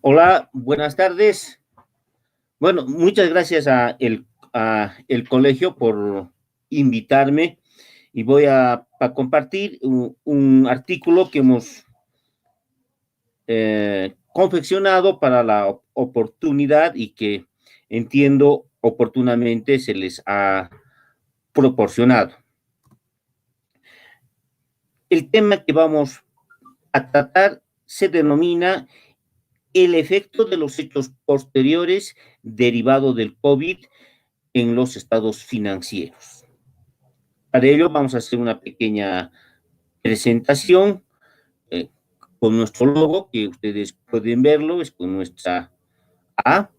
Hola, buenas tardes. Bueno, muchas gracias a el colegio por invitarme y voy a compartir un artículo que hemos confeccionado para la oportunidad y que entiendo oportunamente se les ha proporcionado. El tema que vamos a tratar se denomina el efecto de los hechos posteriores derivado del COVID en los estados financieros. Para ello vamos a hacer una pequeña presentación eh, con nuestro logo, que ustedes pueden verlo, es con nuestra A,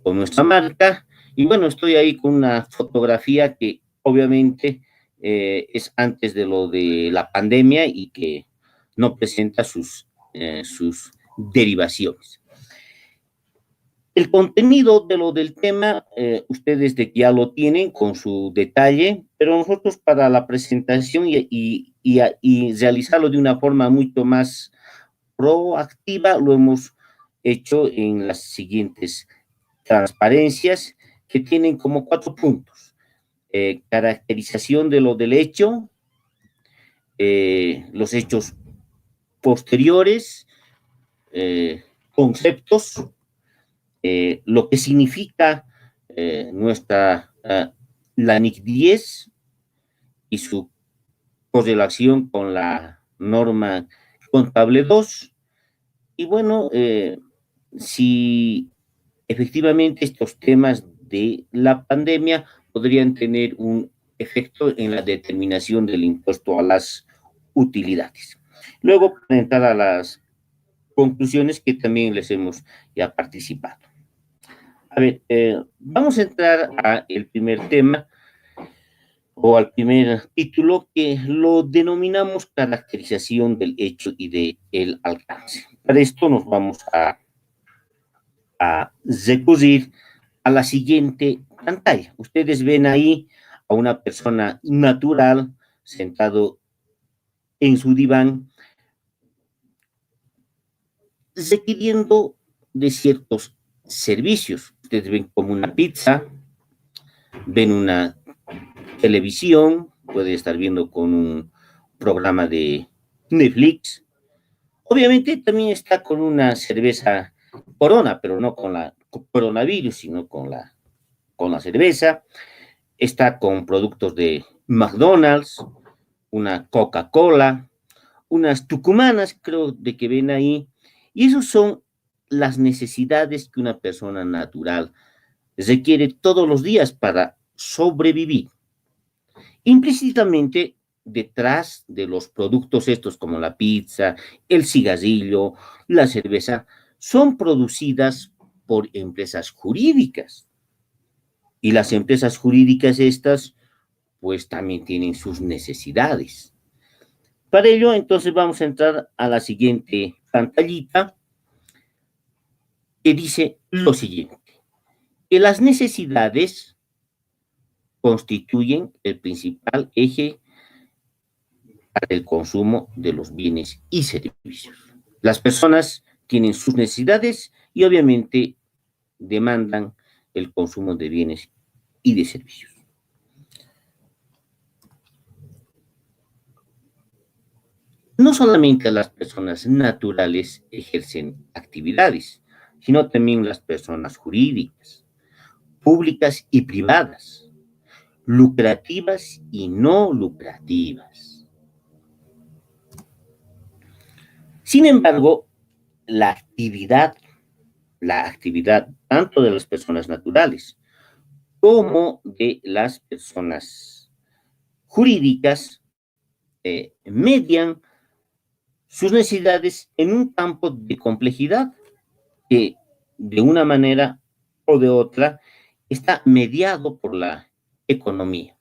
con nuestra marca, y bueno, estoy ahí con una fotografía que obviamente es antes de lo de la pandemia y que no presenta sus derivaciones. El contenido de lo del tema, ustedes ya lo tienen con su detalle, pero nosotros para la presentación y realizarlo de una forma mucho más proactiva, lo hemos hecho en las siguientes transparencias que tienen como 4 puntos. Caracterización de lo del hecho, los hechos posteriores, conceptos, lo que significa la NIC 10 y su correlación con la norma contable 2. Y bueno, si efectivamente estos temas de la pandemia podrían tener un efecto en la determinación del impuesto a las utilidades. Luego, entrar a las conclusiones que también les hemos ya participado. A ver, vamos a entrar al primer tema o al primer título que lo denominamos caracterización del hecho y del alcance. Para esto nos vamos a recurrir a la siguiente pantalla. Ustedes ven ahí a una persona natural sentado en su diván requiriendo de ciertos servicios. Ustedes ven como una pizza, ven una televisión, puede estar viendo con un programa de Netflix. Obviamente también está con una cerveza Corona, pero no con la coronavirus, sino con la cerveza. Está con productos de McDonald's, una Coca-Cola, unas tucumanas, creo de que ven ahí. Y esos son las necesidades que una persona natural requiere todos los días para sobrevivir. Implícitamente, detrás de los productos estos como la pizza, el cigarrillo, la cerveza, son producidas por empresas jurídicas. Y las empresas jurídicas estas, pues también tienen sus necesidades. Para ello, entonces vamos a entrar a la siguiente pantallita que dice lo siguiente, que las necesidades constituyen el principal eje para el consumo de los bienes y servicios. Las personas tienen sus necesidades y obviamente demandan el consumo de bienes y de servicios. No solamente las personas naturales ejercen actividades, sino también las personas jurídicas, públicas y privadas, lucrativas y no lucrativas. Sin embargo, la actividad tanto de las personas naturales como de las personas jurídicas median sus necesidades en un campo de complejidad que de una manera o de otra está mediado por la economía.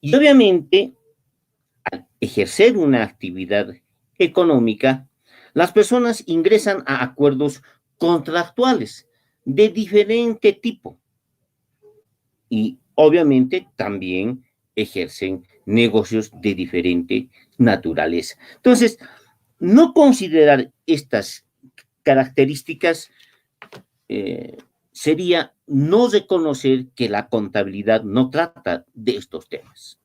Y obviamente, al ejercer una actividad económica, las personas ingresan a acuerdos contractuales de diferente tipo y obviamente también ejercen negocios de diferente naturaleza. Entonces, no considerar estas características sería no reconocer que la contabilidad no trata de estos temas.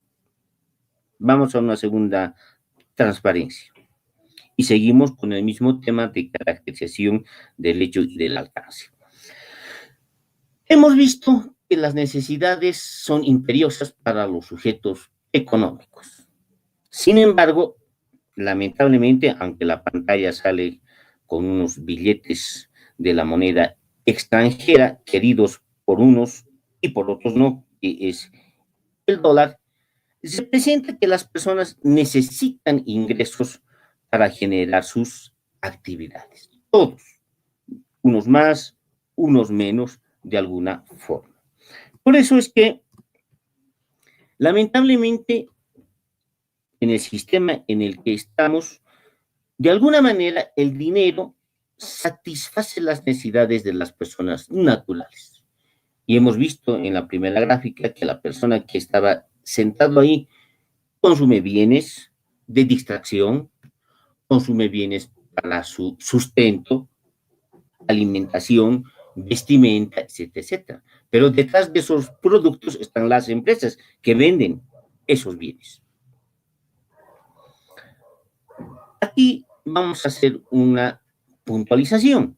Vamos a una segunda transparencia. Y seguimos con el mismo tema de caracterización del hecho y del alcance. Hemos visto que las necesidades son imperiosas para los sujetos económicos. Sin embargo, lamentablemente, aunque la pantalla sale con unos billetes de la moneda extranjera, queridos por unos y por otros no, que es el dólar, se presenta que las personas necesitan ingresos para generar sus actividades. Todos, unos más, unos menos, de alguna forma. Por eso es que, lamentablemente, en el sistema en el que estamos, de alguna manera el dinero satisface las necesidades de las personas naturales. Y hemos visto en la primera gráfica que la persona que estaba sentado ahí consume bienes de distracción, consume bienes para su sustento, alimentación, vestimenta, etcétera, etcétera. Pero detrás de esos productos están las empresas que venden esos bienes. Aquí vamos a hacer una puntualización.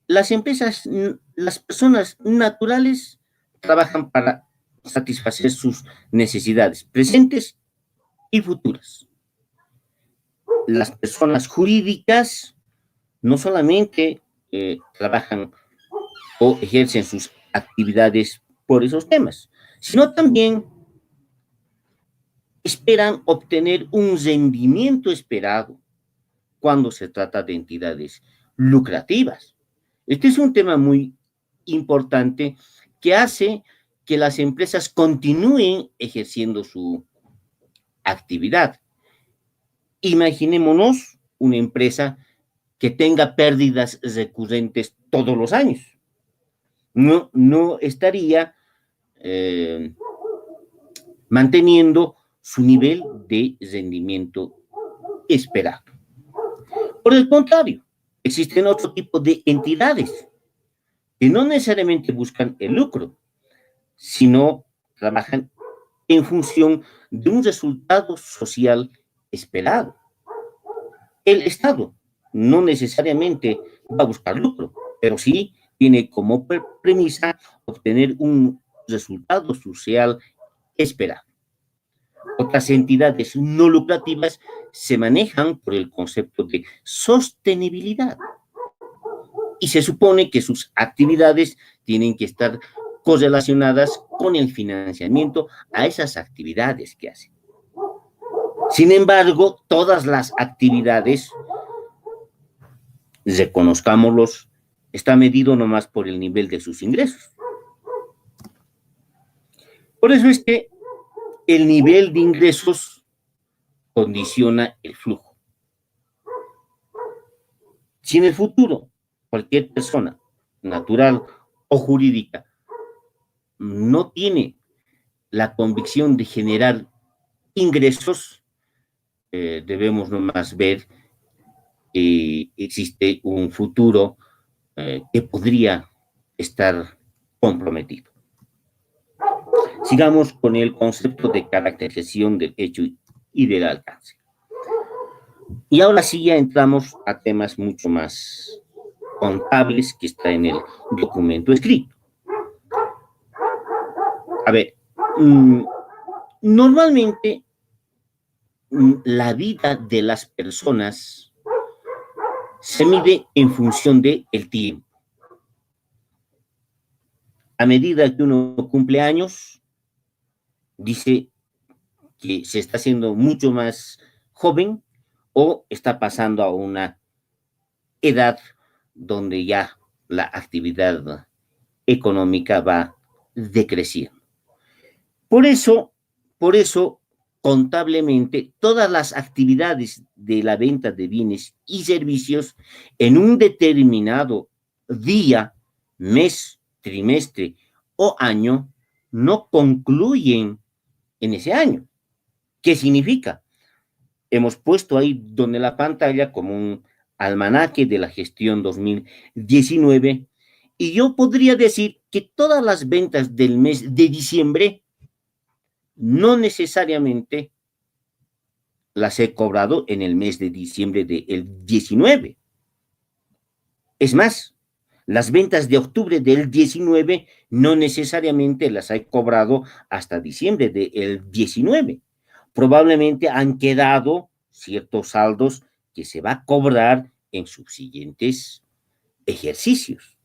Las empresas, las personas naturales trabajan para satisfacer sus necesidades presentes y futuras. Las personas jurídicas no solamente trabajan o ejercen sus actividades por esos temas, sino también esperan obtener un rendimiento esperado cuando se trata de entidades lucrativas. Este es un tema muy importante que hace que las empresas continúen ejerciendo su actividad. Imaginémonos una empresa que tenga pérdidas recurrentes todos los años. No estaría manteniendo su nivel de rendimiento esperado. Por el contrario, existen otro tipo de entidades que no necesariamente buscan el lucro, sino trabajan en función de un resultado social esperado. El Estado no necesariamente va a buscar lucro, pero sí tiene como premisa obtener un resultado social esperado. Otras entidades no lucrativas se manejan por el concepto de sostenibilidad y se supone que sus actividades tienen que estar correlacionadas con el financiamiento a esas actividades que hacen. Sin embargo, todas las actividades, reconozcámoslos, está medido nomás por el nivel de sus ingresos. Por eso es que el nivel de ingresos condiciona el flujo. Si en el futuro cualquier persona, natural o jurídica, no tiene la convicción de generar ingresos, debemos nomás ver que existe un futuro que podría estar comprometido. Sigamos con el concepto de caracterización del hecho y del alcance. Y ahora sí ya entramos a temas mucho más contables que está en el documento escrito. A ver, normalmente la vida de las personas se mide en función del tiempo. A medida que uno cumple años, dice que se está haciendo mucho más joven o está pasando a una edad donde ya la actividad económica va decreciendo. Por eso, contablemente, todas las actividades de la venta de bienes y servicios en un determinado día, mes, trimestre o año no concluyen en ese año. ¿Qué significa? Hemos puesto ahí donde la pantalla como un almanaque de la gestión 2019, y yo podría decir que todas las ventas del mes de diciembre no necesariamente las he cobrado en el mes de diciembre del 19. Es más, las ventas de octubre del 19 no necesariamente las he cobrado hasta diciembre del 19. Probablemente han quedado ciertos saldos que se va a cobrar en subsiguientes ejercicios.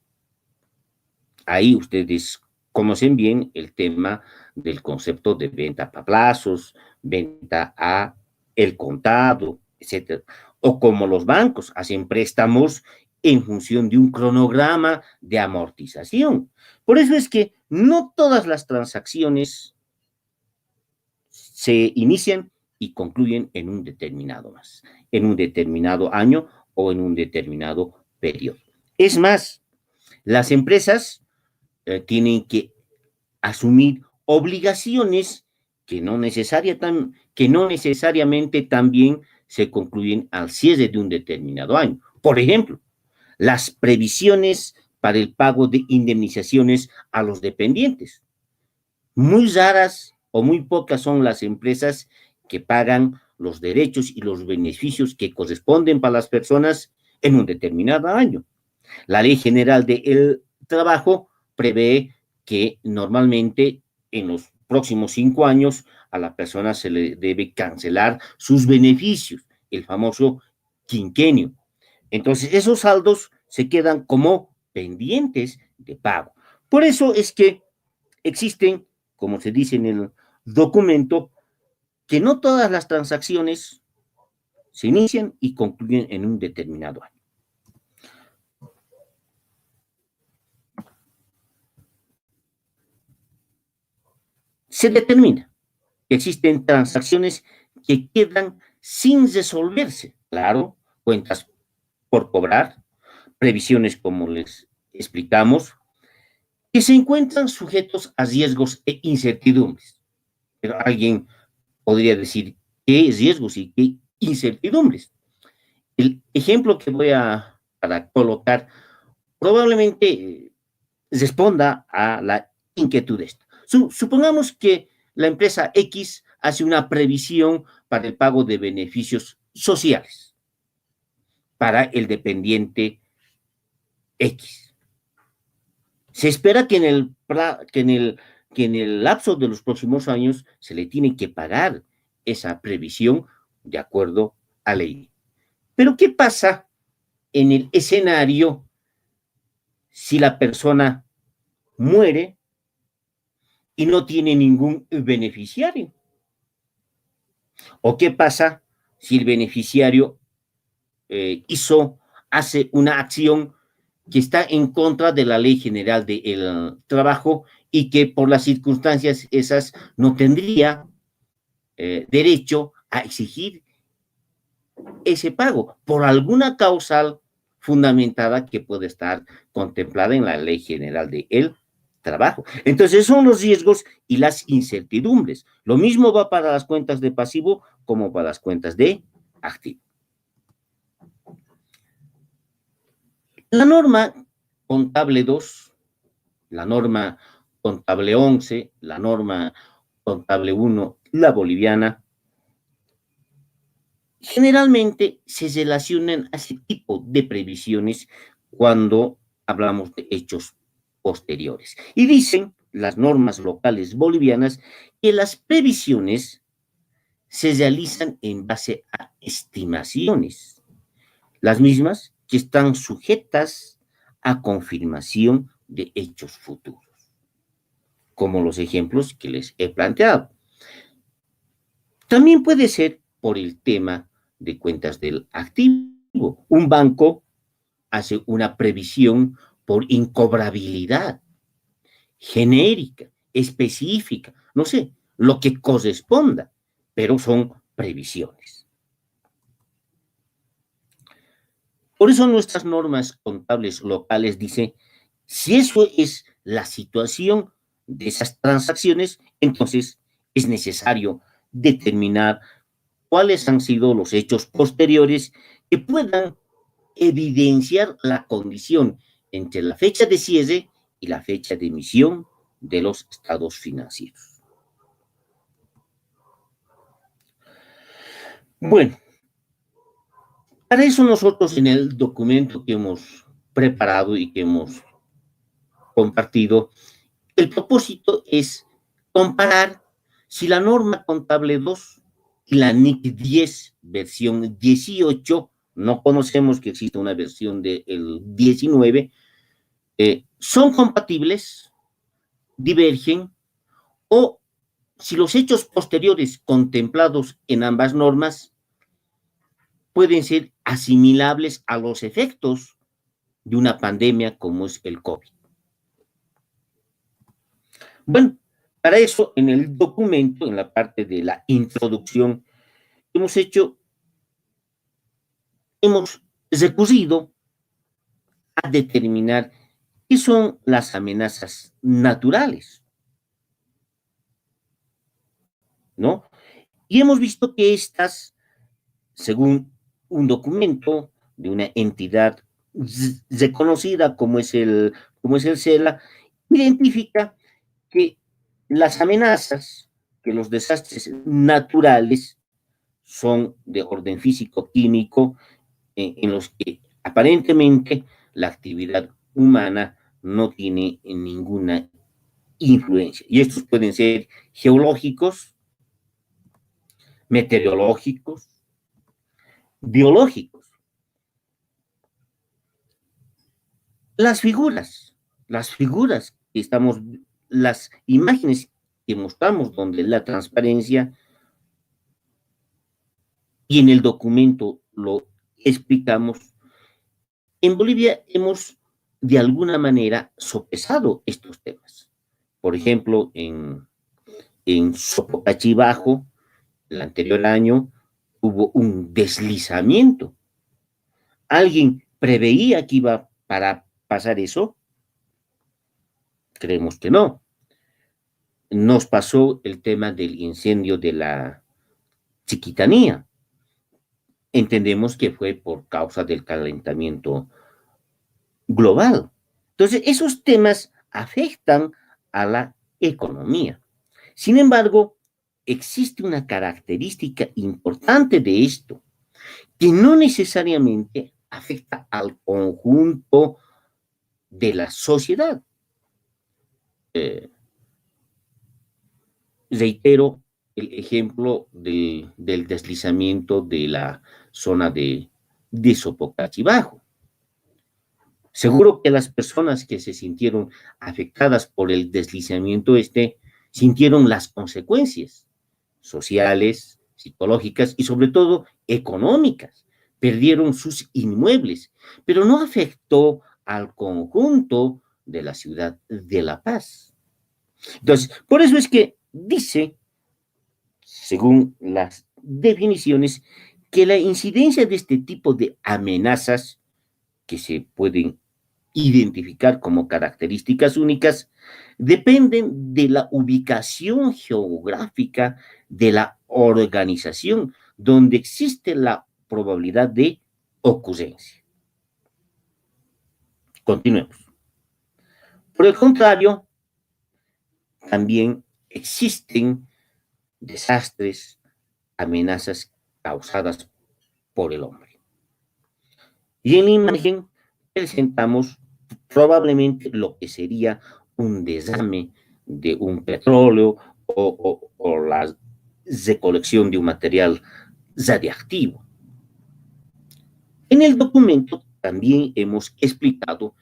Ahí ustedes conocen bien el tema del concepto de venta a plazos, venta a el contado, etcétera. O como los bancos hacen préstamos en función de un cronograma de amortización. Por eso es que no todas las transacciones se inician y concluyen en un determinado en un determinado año o en un determinado periodo. Es más, las empresas tienen que asumir obligaciones que no necesariamente también se concluyen al cierre de un determinado año. Por ejemplo, las previsiones para el pago de indemnizaciones a los dependientes. Muy raras o muy pocas son las empresas que pagan los derechos y los beneficios que corresponden para las personas en un determinado año. La Ley General del Trabajo prevé que normalmente en los próximos 5 años a la persona se le debe cancelar sus beneficios, el famoso quinquenio. Entonces, esos saldos se quedan como pendientes de pago. Por eso es que existen, como se dice en el documento, que no todas las transacciones se inician y concluyen en un determinado año. Se determina que existen transacciones que quedan sin resolverse. Claro, cuentas por cobrar, previsiones como les explicamos, que se encuentran sujetos a riesgos e incertidumbres. Pero alguien podría decir, ¿qué riesgos y qué incertidumbres? El ejemplo que voy a para colocar probablemente responda a la inquietud de esto. Supongamos que la empresa X hace una previsión para el pago de beneficios sociales para el dependiente X. Se espera que en el lapso de los próximos años se le tiene que pagar esa previsión de acuerdo a ley. Pero ¿qué pasa en el escenario si la persona muere y no tiene ningún beneficiario? ¿O qué pasa si el beneficiario hace una acción que está en contra de la Ley General del Trabajo y que por las circunstancias esas no tendría derecho a exigir ese pago por alguna causal fundamentada que puede estar contemplada en la Ley General del Trabajo? Entonces son los riesgos y las incertidumbres. Lo mismo va para las cuentas de pasivo como para las cuentas de activo. La norma contable 2, la norma contable 11, la norma contable 1, la boliviana, generalmente se relacionan a ese tipo de previsiones cuando hablamos de hechos posteriores. Y dicen las normas locales bolivianas que las previsiones se realizan en base a estimaciones, las mismas que están sujetas a confirmación de hechos futuros, como los ejemplos que les he planteado. También puede ser por el tema de cuentas del activo. Un banco hace una previsión por incobrabilidad genérica, específica, no sé, lo que corresponda, pero son previsiones. Por eso nuestras normas contables locales dicen, si eso es la situación de esas transacciones, entonces es necesario determinar cuáles han sido los hechos posteriores que puedan evidenciar la condición entre la fecha de cierre y la fecha de emisión de los estados financieros. Bueno, para eso nosotros en el documento que hemos preparado y que hemos compartido, el propósito es comparar si la norma contable 2 y la NIC 10 versión 18, no conocemos que exista una versión del 19, son compatibles, divergen, o si los hechos posteriores contemplados en ambas normas pueden ser asimilables a los efectos de una pandemia como es el COVID. Bueno, para eso en el documento, en la parte de la introducción, hemos recurrido a determinar qué son las amenazas naturales, ¿no? Y hemos visto que estas, según un documento de una entidad reconocida como es el CELA, identifica que las amenazas, que los desastres naturales son de orden físico-químico, en los que aparentemente la actividad humana no tiene ninguna influencia. Y estos pueden ser geológicos, meteorológicos, biológicos. Las figuras que estamos, las imágenes que mostramos donde la transparencia, y en el documento lo explicamos, en Bolivia hemos de alguna manera sopesado estos temas. Por ejemplo, en Sopocachibajo, el anterior año, hubo un deslizamiento. ¿Alguien preveía que iba para pasar eso? Creemos que no. Nos pasó el tema del incendio de la Chiquitanía. Entendemos que fue por causa del calentamiento global. Entonces, esos temas afectan a la economía. Sin embargo, existe una característica importante de esto, que no necesariamente afecta al conjunto de la sociedad. Reitero el ejemplo del deslizamiento de la zona de Sopocachibajo. Seguro que las personas que se sintieron afectadas por el deslizamiento sintieron las consecuencias sociales, psicológicas y sobre todo económicas. Perdieron sus inmuebles, pero no afectó al conjunto de la ciudad de La Paz. Entonces, por eso es que dice, según las definiciones, que la incidencia de este tipo de amenazas que se pueden identificar como características únicas dependen de la ubicación geográfica de la organización donde existe la probabilidad de ocurrencia. Continuemos. Por el contrario, también existen desastres, amenazas causadas por el hombre. Y en la imagen presentamos probablemente lo que sería un derrame de un petróleo o la recolección de un material radiactivo. En el documento también hemos explicado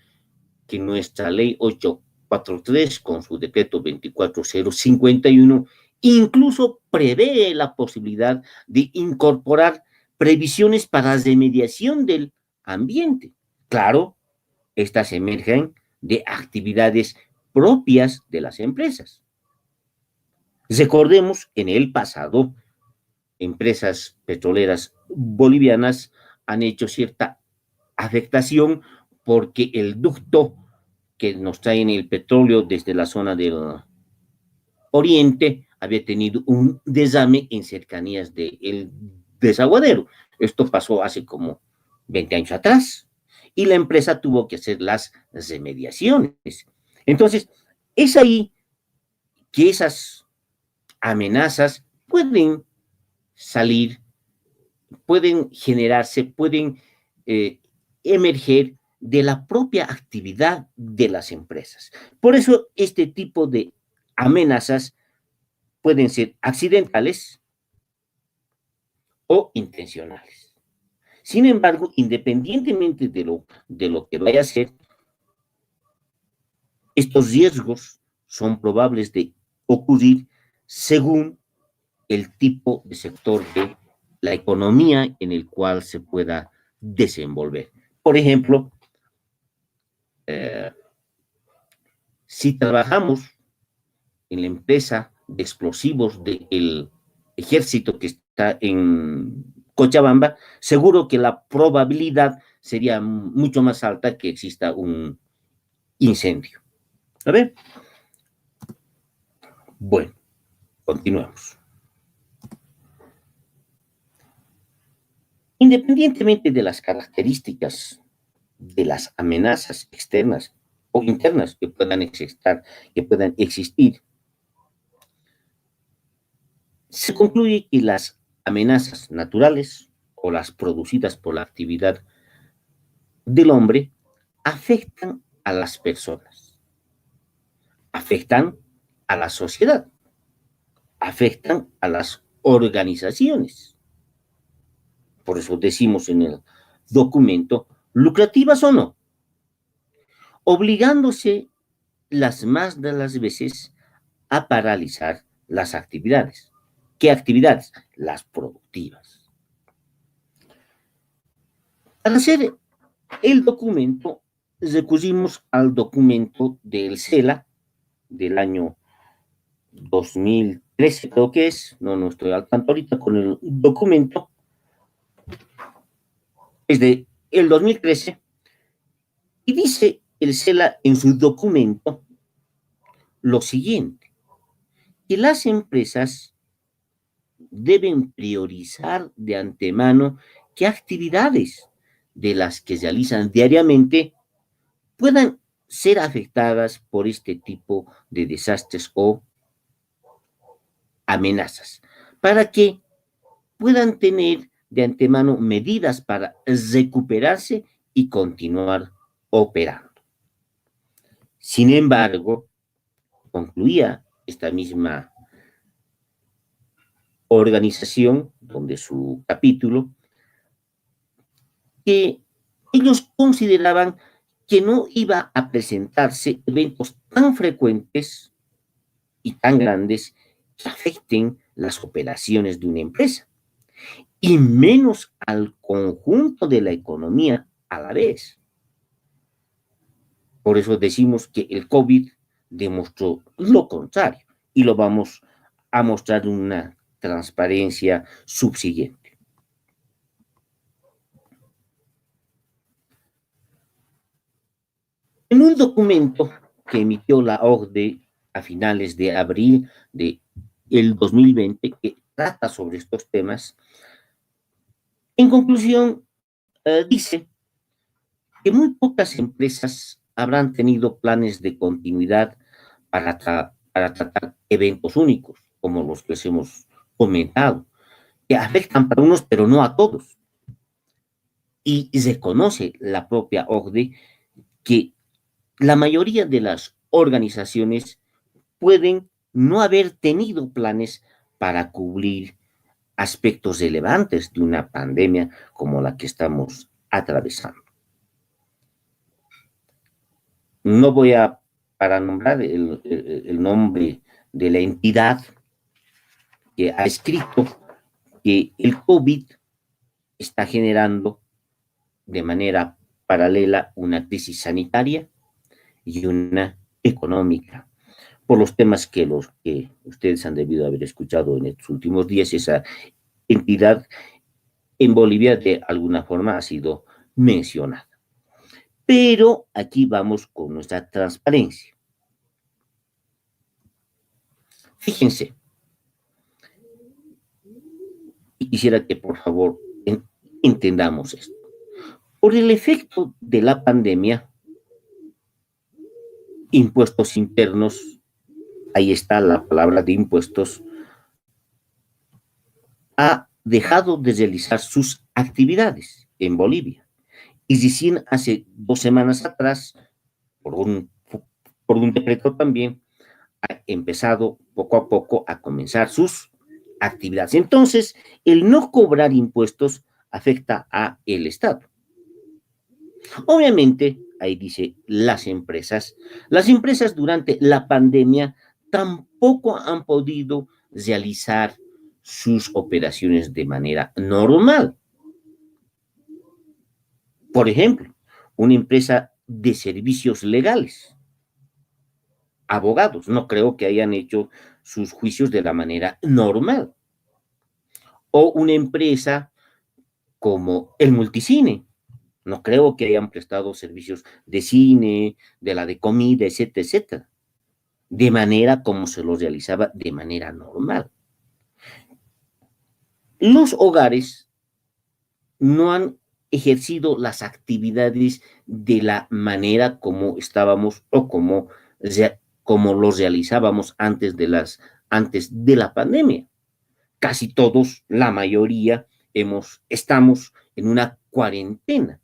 que nuestra ley 843 con su decreto 24051 incluso prevé la posibilidad de incorporar previsiones para remediación del ambiente. Claro, estas emergen de actividades propias de las empresas. Recordemos que en el pasado, empresas petroleras bolivianas han hecho cierta afectación porque el ducto que nos trae el petróleo desde la zona del oriente había tenido un derrame en cercanías del desaguadero. Esto pasó hace como 20 años atrás. y la empresa tuvo que hacer las remediaciones. Entonces, es ahí que esas amenazas pueden salir, pueden generarse, pueden eh, emerger de la propia actividad de las empresas. Por eso este tipo de amenazas pueden ser accidentales o intencionales. Sin embargo, independientemente de lo que vaya a ser, estos riesgos son probables de ocurrir según el tipo de sector de la economía en el cual se pueda desenvolver. Por ejemplo, eh, si trabajamos en la empresa de explosivos del ejército que está en Cochabamba, seguro que la probabilidad sería mucho más alta que exista un incendio. A ver, bueno, continuemos. Independientemente de las características de las amenazas externas o internas que puedan existir, se concluye que las amenazas naturales o las producidas por la actividad del hombre afectan a las personas, afectan a la sociedad, afectan a las organizaciones. Por eso decimos en el documento, lucrativas o no, obligándose las más de las veces a paralizar las actividades. ¿Qué actividades? Las productivas. Para hacer el documento, recurrimos al documento del CELA del año 2013, creo que es, no estoy al tanto ahorita con el documento, es de el 2013, y dice el CELA en su documento lo siguiente, que las empresas deben priorizar de antemano qué actividades de las que realizan diariamente puedan ser afectadas por este tipo de desastres o amenazas, para que puedan tener de antemano medidas para recuperarse y continuar operando. Sin embargo, concluía esta misma organización, donde su capítulo, que ellos consideraban que no iba a presentarse eventos tan frecuentes y tan grandes que afecten las operaciones de una empresa, y menos al conjunto de la economía a la vez. Por eso decimos que el COVID demostró lo contrario y lo vamos a mostrar en una transparencia subsiguiente. En un documento que emitió la OCDE a finales de abril de el 2020, que trata sobre estos temas, en conclusión, dice que muy pocas empresas habrán tenido planes de continuidad para tratar eventos únicos, como los que hemos comentado, que afectan para unos, pero no a todos. Y reconoce la propia OCDE que la mayoría de las organizaciones pueden no haber tenido planes para cubrir aspectos relevantes de una pandemia como la que estamos atravesando. No voy a, para nombrar el nombre de la entidad que ha escrito que el COVID está generando de manera paralela una crisis sanitaria y una económica. Por los temas los que ustedes han debido haber escuchado en estos últimos días, esa entidad en Bolivia de alguna forma ha sido mencionada. Pero aquí vamos con nuestra transparencia. Fíjense, y quisiera que por favor entendamos esto. Por el efecto de la pandemia, impuestos internos, ahí está la palabra de impuestos, ha dejado de realizar sus actividades en Bolivia. Y recién hace 2 semanas atrás, por un, por un decreto también, ha empezado poco a poco a comenzar sus actividades. Entonces, el no cobrar impuestos afecta a el Estado. Obviamente, ahí dice las empresas durante la pandemia tampoco han podido realizar sus operaciones de manera normal. Por ejemplo, una empresa de servicios legales, abogados, no creo que hayan hecho sus juicios de la manera normal. O una empresa como el multicine, no creo que hayan prestado servicios de cine, de la de comida, etcétera, etcétera, de manera como se los realizaba de manera normal. Los hogares no han ejercido las actividades de la manera como estábamos o como los realizábamos antes de la pandemia. Casi todos, la mayoría, estamos en una cuarentena.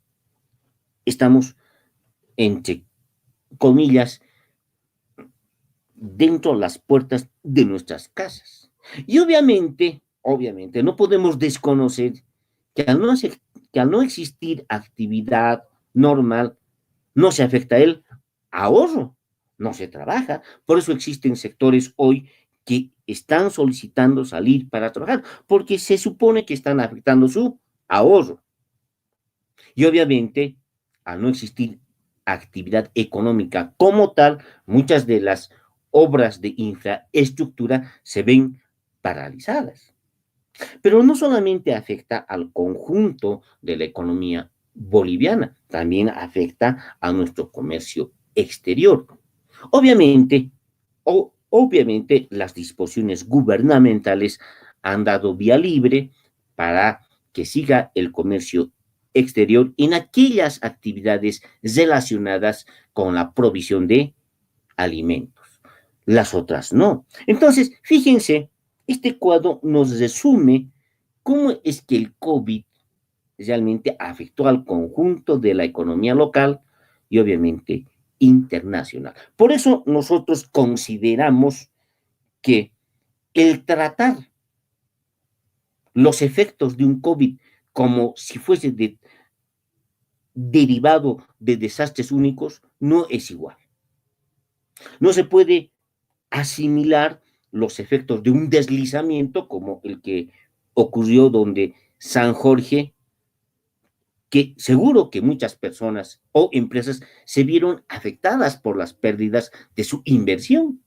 Estamos, entre comillas, dentro de las puertas de nuestras casas. Y obviamente, no podemos desconocer que al no existir actividad normal, no se afecta el ahorro, no se trabaja. Por eso existen sectores hoy que están solicitando salir para trabajar, porque se supone que están afectando su ahorro. Y obviamente, al no existir actividad económica como tal, muchas de las obras de infraestructura se ven paralizadas. Pero no solamente afecta al conjunto de la economía boliviana, también afecta a nuestro comercio exterior. Obviamente, obviamente las disposiciones gubernamentales han dado vía libre para que siga el comercio exterior en aquellas actividades relacionadas con la provisión de alimentos. Las otras no. Entonces, fíjense, este cuadro nos resume cómo es que el COVID realmente afectó al conjunto de la economía local y obviamente internacional. Por eso nosotros consideramos que el tratar los efectos de un COVID como si fuese derivado de desastres únicos no es igual. No se puede asimilar los efectos de un deslizamiento como el que ocurrió donde San Jorge, que seguro que muchas personas o empresas se vieron afectadas por las pérdidas de su inversión.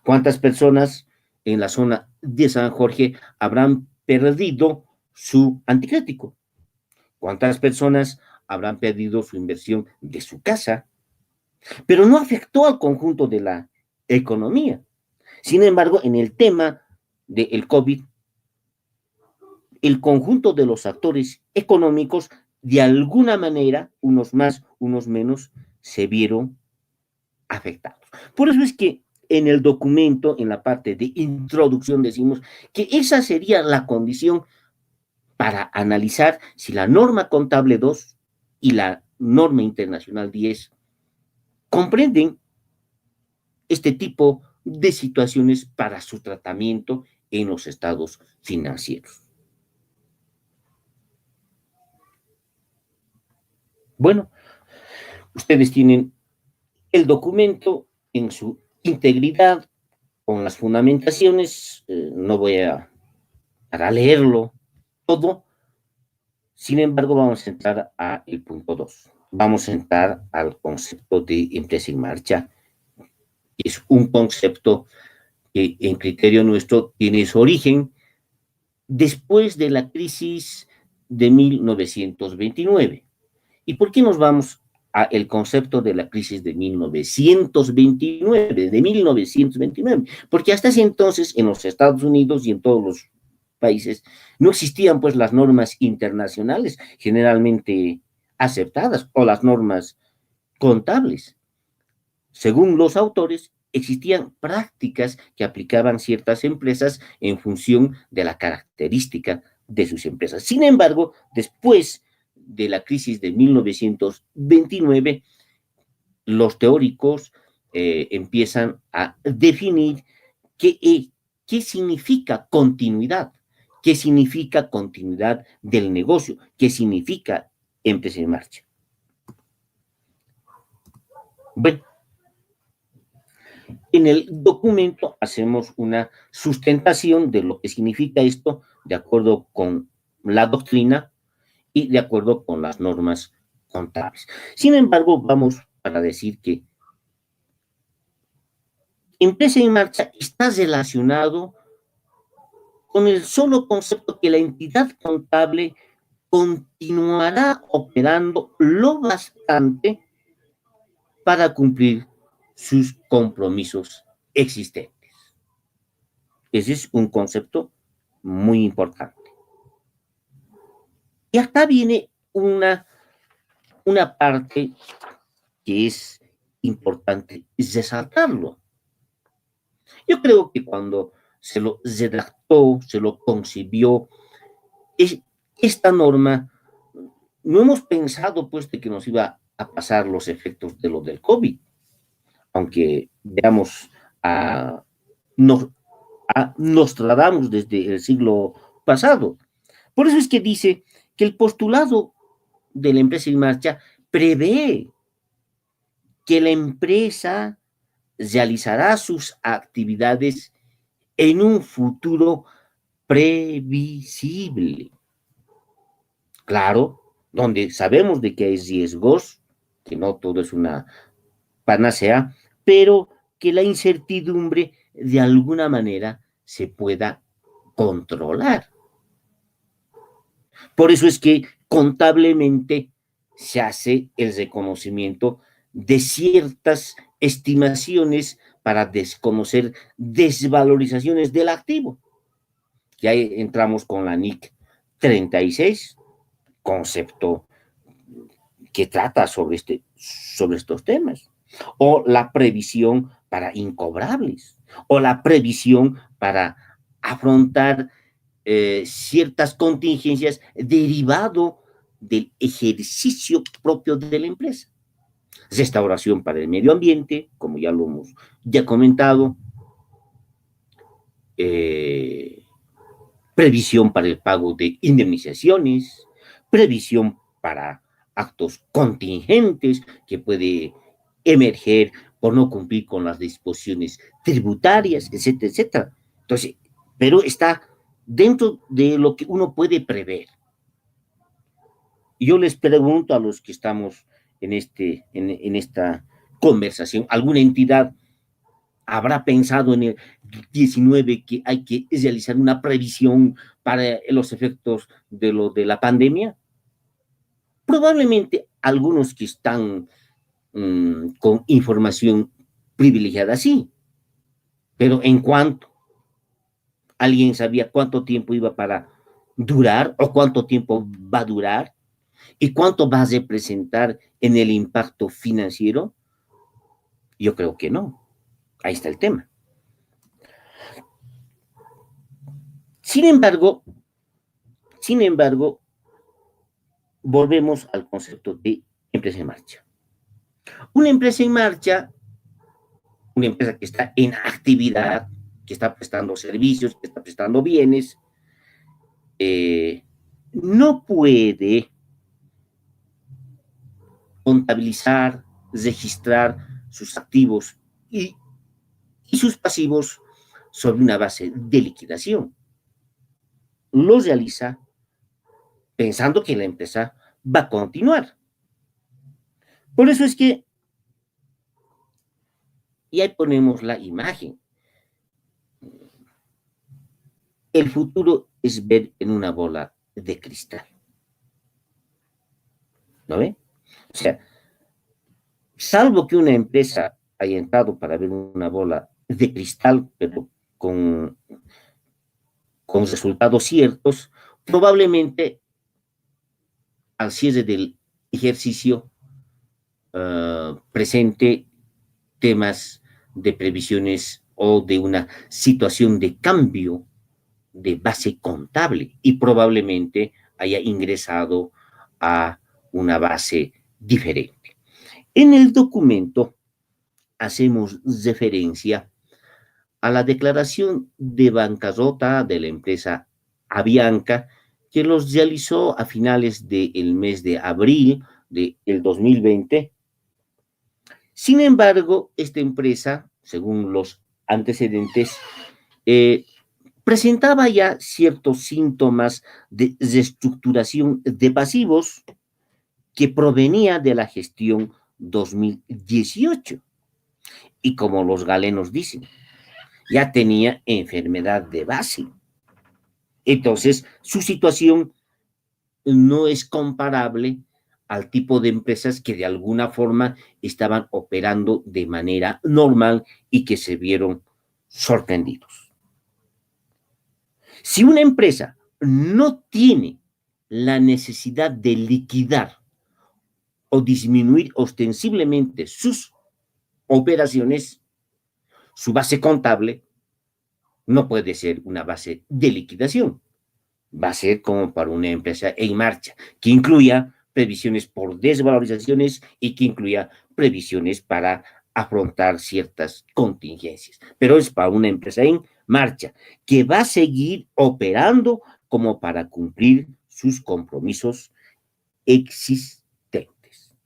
¿Cuántas personas en la zona de San Jorge habrán perdido su anticrético? ¿Cuántas personas habrán perdido su inversión de su casa? Pero no afectó al conjunto de la economía. Sin embargo, en el tema del COVID, el conjunto de los actores económicos, de alguna manera, unos más, unos menos, se vieron afectados. Por eso es que en el documento, en la parte de introducción, decimos que esa sería la condición para analizar si la norma contable 2 y la norma internacional 10 comprenden este tipo de situaciones para su tratamiento en los estados financieros. Bueno, ustedes tienen el documento en su integridad, con las fundamentaciones, no voy a leerlo todo, sin embargo vamos a entrar al punto 2. Vamos a entrar al concepto de empresa en marcha. Es un concepto que en criterio nuestro tiene su origen después de la crisis de 1929. ¿Y por qué nos vamos al concepto de la crisis de 1929, de 1929? Porque hasta ese entonces en los Estados Unidos y en todos los países no existían pues las normas internacionales. Generalmente aceptadas o las normas contables. Según los autores, existían prácticas que aplicaban ciertas empresas en función de la característica de sus empresas. Sin embargo, después de la crisis de 1929, los teóricos empiezan a definir qué significa continuidad, qué significa continuidad del negocio, qué significa empresa en marcha. Bueno, en el documento hacemos una sustentación de lo que significa esto de acuerdo con la doctrina y de acuerdo con las normas contables. Sin embargo, vamos para decir que empresa en marcha está relacionado con el solo concepto que la entidad contable continuará operando lo bastante para cumplir sus compromisos existentes. Ese es un concepto muy importante. Y acá viene una parte que es importante resaltarlo. Yo creo que cuando se lo redactó, se lo concibió, esta norma, no hemos pensado pues de que nos iba a pasar los efectos de lo del COVID, aunque veamos a Nostradamus desde el siglo pasado. Por eso es que dice que el postulado de la empresa en marcha prevé que la empresa realizará sus actividades en un futuro previsible. Claro, donde sabemos de que hay riesgos, que no todo es una panacea, pero que la incertidumbre de alguna manera se pueda controlar. Por eso es que contablemente se hace el reconocimiento de ciertas estimaciones para desconocer desvalorizaciones del activo. Ya entramos con la NIC 36, concepto que trata sobre estos temas. O la previsión para incobrables, o la previsión para afrontar ciertas contingencias derivado del ejercicio propio de la empresa. Restauración para el medio ambiente, como ya lo hemos comentado, previsión para el pago de indemnizaciones, previsión para actos contingentes que puede emerger por no cumplir con las disposiciones tributarias, etcétera, etcétera. Entonces, pero está dentro de lo que uno puede prever. Y yo les pregunto a los que estamos en esta conversación, ¿alguna entidad habrá pensado en el 19 que hay que realizar una previsión para los efectos de lo de la pandemia? Probablemente algunos que están con información privilegiada, sí, pero ¿en cuánto? ¿Alguien sabía cuánto tiempo iba para durar o cuánto tiempo va a durar? ¿Y cuánto va a representar en el impacto financiero? Yo creo que no. Ahí está el tema. Sin embargo, volvemos al concepto de empresa en marcha. Una empresa en marcha, una empresa que está en actividad, que está prestando servicios, que está prestando bienes, no puede contabilizar, registrar sus activos y sus pasivos sobre una base de liquidación. Lo realiza pensando que la empresa va a continuar. Por eso es que, y ahí ponemos la imagen, el futuro es ver en una bola de cristal. ¿No ve? O sea, salvo que una empresa haya entrado para ver una bola de cristal, pero con resultados ciertos, probablemente al cierre del ejercicio presente temas de previsiones o de una situación de cambio de base contable y probablemente haya ingresado a una base diferente. En el documento hacemos referencia a la declaración de bancarrota de la empresa Avianca, que los realizó a finales del mes de abril del 2020. Sin embargo, esta empresa, según los antecedentes, presentaba ya ciertos síntomas de reestructuración de pasivos que provenía de la gestión 2018. Y como los galenos dicen, ya tenía enfermedad de base. Entonces, su situación no es comparable al tipo de empresas que de alguna forma estaban operando de manera normal y que se vieron sorprendidos. Si una empresa no tiene la necesidad de liquidar o disminuir ostensiblemente sus operaciones, su base contable no puede ser una base de liquidación. Va a ser como para una empresa en marcha, que incluya previsiones por desvalorizaciones y que incluya previsiones para afrontar ciertas contingencias. Pero es para una empresa en marcha, que va a seguir operando como para cumplir sus compromisos existentes.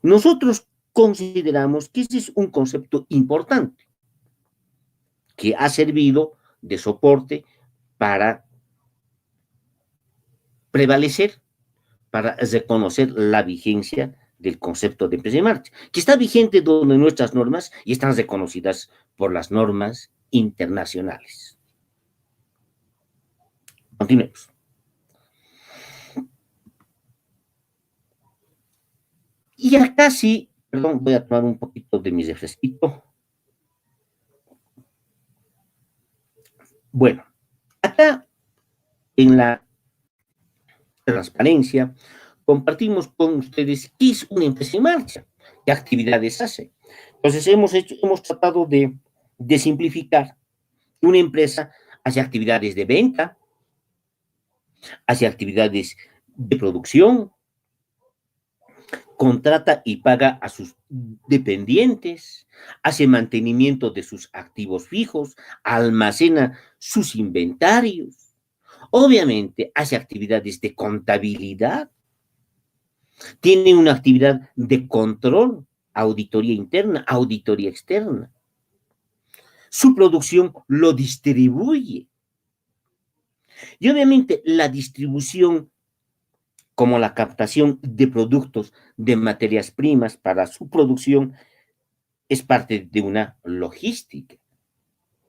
Nosotros consideramos que ese es un concepto importante, que ha servido de soporte para prevalecer, para reconocer la vigencia del concepto de empresa en marcha, que está vigente donde nuestras normas y están reconocidas por las normas internacionales. Continuemos. Y acá sí, perdón, voy a tomar un poquito de mi refresquito. Bueno, acá en la transparencia compartimos con ustedes qué es una empresa en marcha, qué actividades hace. Entonces hemos tratado de simplificar. Una empresa hace actividades de venta, hace actividades de producción, contrata y paga a sus dependientes, hace mantenimiento de sus activos fijos, almacena sus inventarios. Obviamente hace actividades de contabilidad, tiene una actividad de control, auditoría interna, auditoría externa. Su producción lo distribuye. Y obviamente la distribución, como la captación de productos, de materias primas para su producción, es parte de una logística.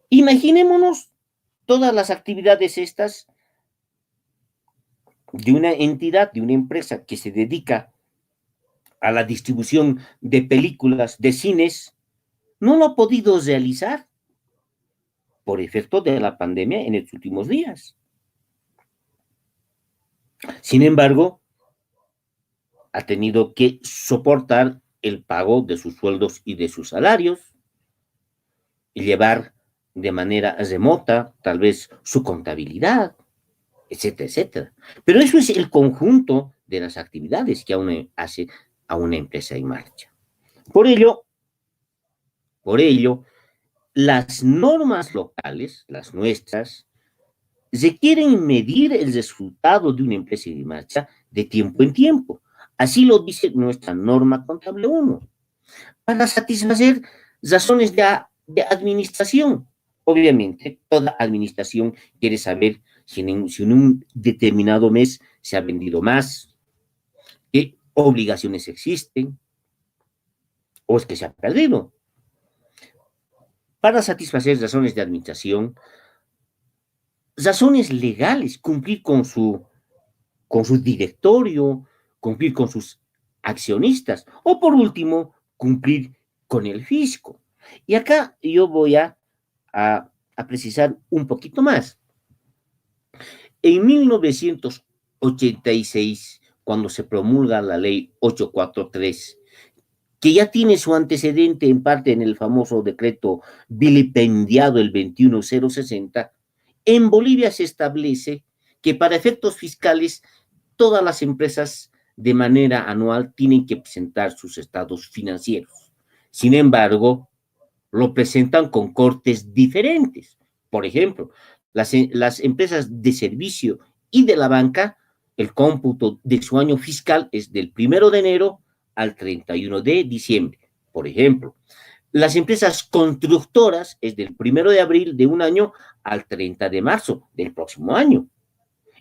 Imaginémonos todas las actividades estas de una entidad, de una empresa que se dedica a la distribución de películas, de cines, no lo ha podido realizar por efecto de la pandemia en los últimos días. Sin embargo, ha tenido que soportar el pago de sus sueldos y de sus salarios y llevar de manera remota tal vez su contabilidad, etcétera, etcétera. Pero eso es el conjunto de las actividades que aún hace a una empresa en marcha. Por ello, las normas locales, las nuestras, requieren medir el resultado de una empresa en marcha de tiempo en tiempo. Así lo dice nuestra norma contable 1, para satisfacer razones de administración. Obviamente, toda administración quiere saber si en un determinado mes se ha vendido más, qué obligaciones existen, o es que se ha perdido. Para satisfacer razones de administración, razones legales, cumplir con su directorio, cumplir con sus accionistas, o por último, cumplir con el fisco. Y acá yo voy a precisar un poquito más. En 1986 cuando se promulga la ley 843, que ya tiene su antecedente en parte en el famoso decreto vilipendiado el 21060, en Bolivia se establece que para efectos fiscales todas las empresas de manera anual tienen que presentar sus estados financieros. Sin embargo, lo presentan con cortes diferentes. Por ejemplo, las empresas de servicio y de la banca, el cómputo de su año fiscal es del 1 de enero al 31 de diciembre. Por ejemplo, las empresas constructoras es del 1 de abril de un año al 30 de marzo del próximo año.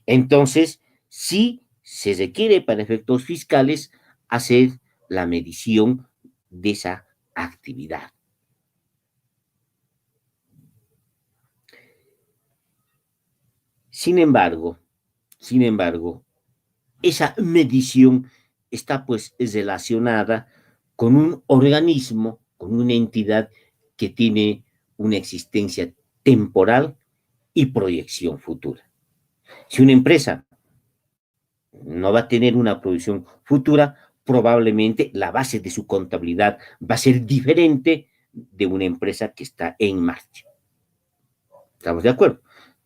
Entonces, sí se requiere para efectos fiscales hacer la medición de esa actividad. Sin embargo, esa medición está pues relacionada con un organismo, con una entidad que tiene una existencia temporal y proyección futura. Si una empresa no va a tener una proyección futura, probablemente la base de su contabilidad va a ser diferente de una empresa que está en marcha. ¿Estamos de acuerdo?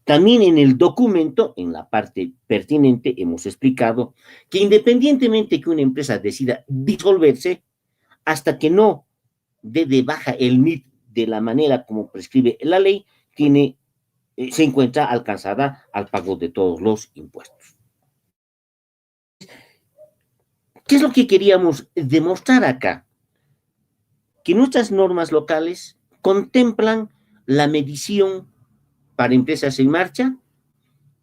También en el documento, en la parte pertinente, hemos explicado que independientemente que una empresa decida disolverse, hasta que no dé de baja el MIT de la manera como prescribe la ley, se encuentra alcanzada al pago de todos los impuestos. ¿Qué es lo que queríamos demostrar acá? Que nuestras normas locales contemplan la medición para empresas en marcha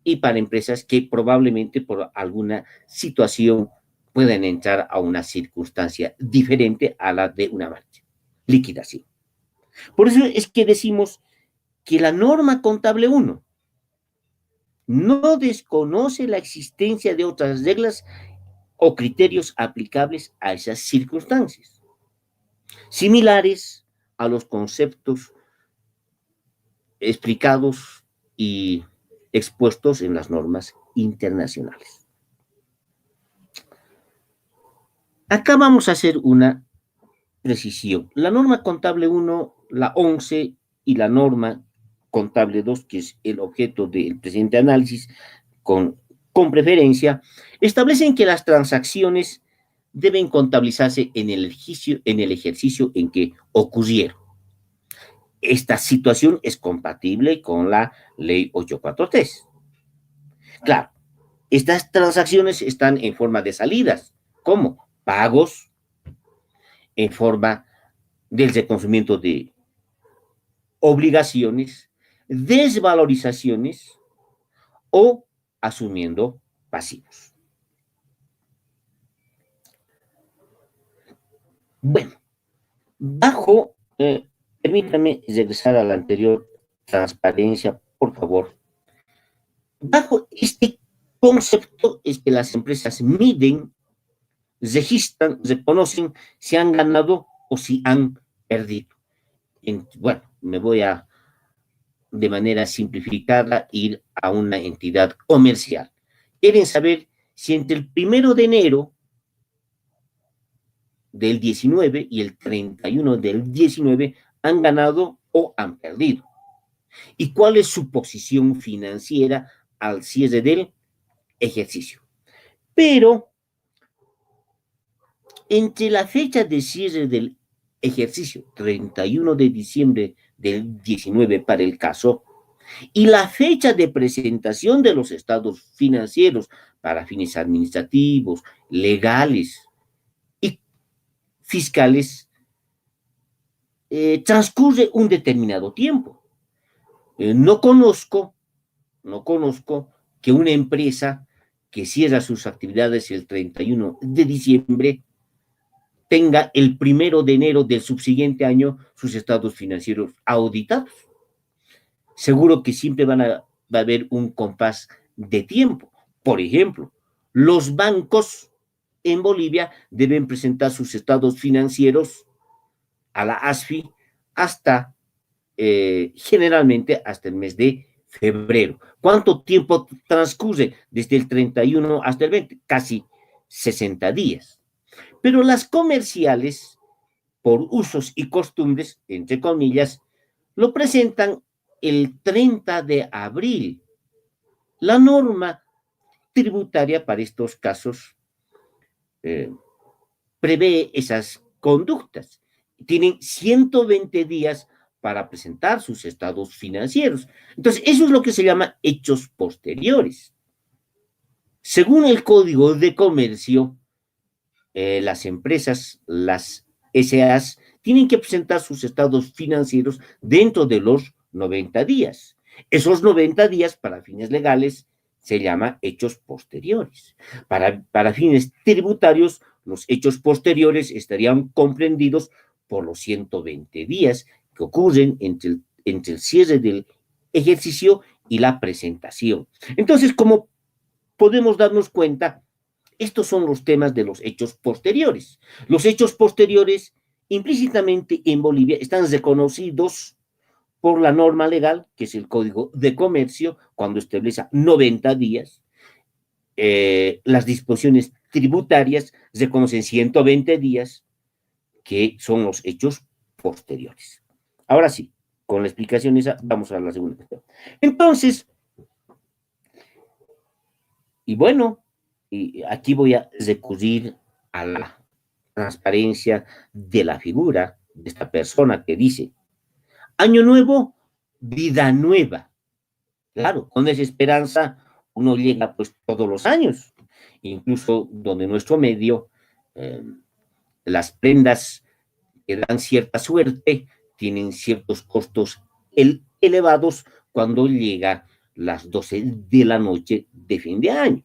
y para empresas que probablemente por alguna situación puedan entrar a una circunstancia diferente a la de una marcha, liquidación. Por eso es que decimos que la norma contable 1 no desconoce la existencia de otras reglas o criterios aplicables a esas circunstancias, similares a los conceptos explicados y expuestos en las normas internacionales. Acá vamos a hacer una precisión. La norma contable 1, la 11 y la norma contable 2, que es el objeto del presente análisis, con preferencia, establecen que las transacciones deben contabilizarse en el ejercicio en que ocurrieron. Esta situación es compatible con la ley 843. Claro, estas transacciones están en forma de salidas, como pagos, en forma del reconocimiento de obligaciones, desvalorizaciones o asumiendo pasivos. Bueno, permítame regresar a la anterior transparencia, por favor. Bajo este concepto es que las empresas miden, registran, reconocen si han ganado o si han perdido. Bueno, me voy a, de manera simplificada, ir a una entidad comercial. Quieren saber si entre el 1 de enero del 19 y el 31 del 19 han ganado o han perdido. ¿Y cuál es su posición financiera al cierre del ejercicio? Pero entre la fecha de cierre del ejercicio, 31 de diciembre del 19 para el caso, y la fecha de presentación de los estados financieros para fines administrativos, legales y fiscales, transcurre un determinado tiempo. No conozco que una empresa que cierra sus actividades el 31 de diciembre tenga el 1 de enero del subsiguiente año sus estados financieros auditados. Seguro que siempre va a haber un compás de tiempo. Por ejemplo, los bancos en Bolivia deben presentar sus estados financieros a la ASFI hasta, generalmente, hasta el mes de febrero. ¿Cuánto tiempo transcurre desde el 31 hasta el 20? Casi 60 días. Pero las comerciales, por usos y costumbres, entre comillas, lo presentan el 30 de abril. La norma tributaria para estos casos prevé esas conductas. Tienen 120 días para presentar sus estados financieros. Entonces, eso es lo que se llama hechos posteriores. Según el Código de Comercio, las empresas, las SAs, tienen que presentar sus estados financieros dentro de los 90 días. Esos 90 días, para fines legales, se llama hechos posteriores. Para fines tributarios, los hechos posteriores estarían comprendidos por los 120 días que ocurren entre el cierre del ejercicio y la presentación. Entonces, como podemos darnos cuenta, estos son los temas de los hechos posteriores. Los hechos posteriores, implícitamente en Bolivia, están reconocidos por la norma legal, que es el Código de Comercio, cuando establece 90 días. Las disposiciones tributarias reconocen 120 días, que son los hechos posteriores. Ahora sí, con la explicación esa, vamos a la segunda cuestión. Entonces, y bueno, y aquí voy a recurrir a la transparencia de la figura de esta persona que dice, año nuevo, vida nueva. Claro, con esa esperanza uno llega pues todos los años, incluso donde nuestro medio, las prendas que dan cierta suerte tienen ciertos costos elevados cuando llega las 12 de la noche de fin de año.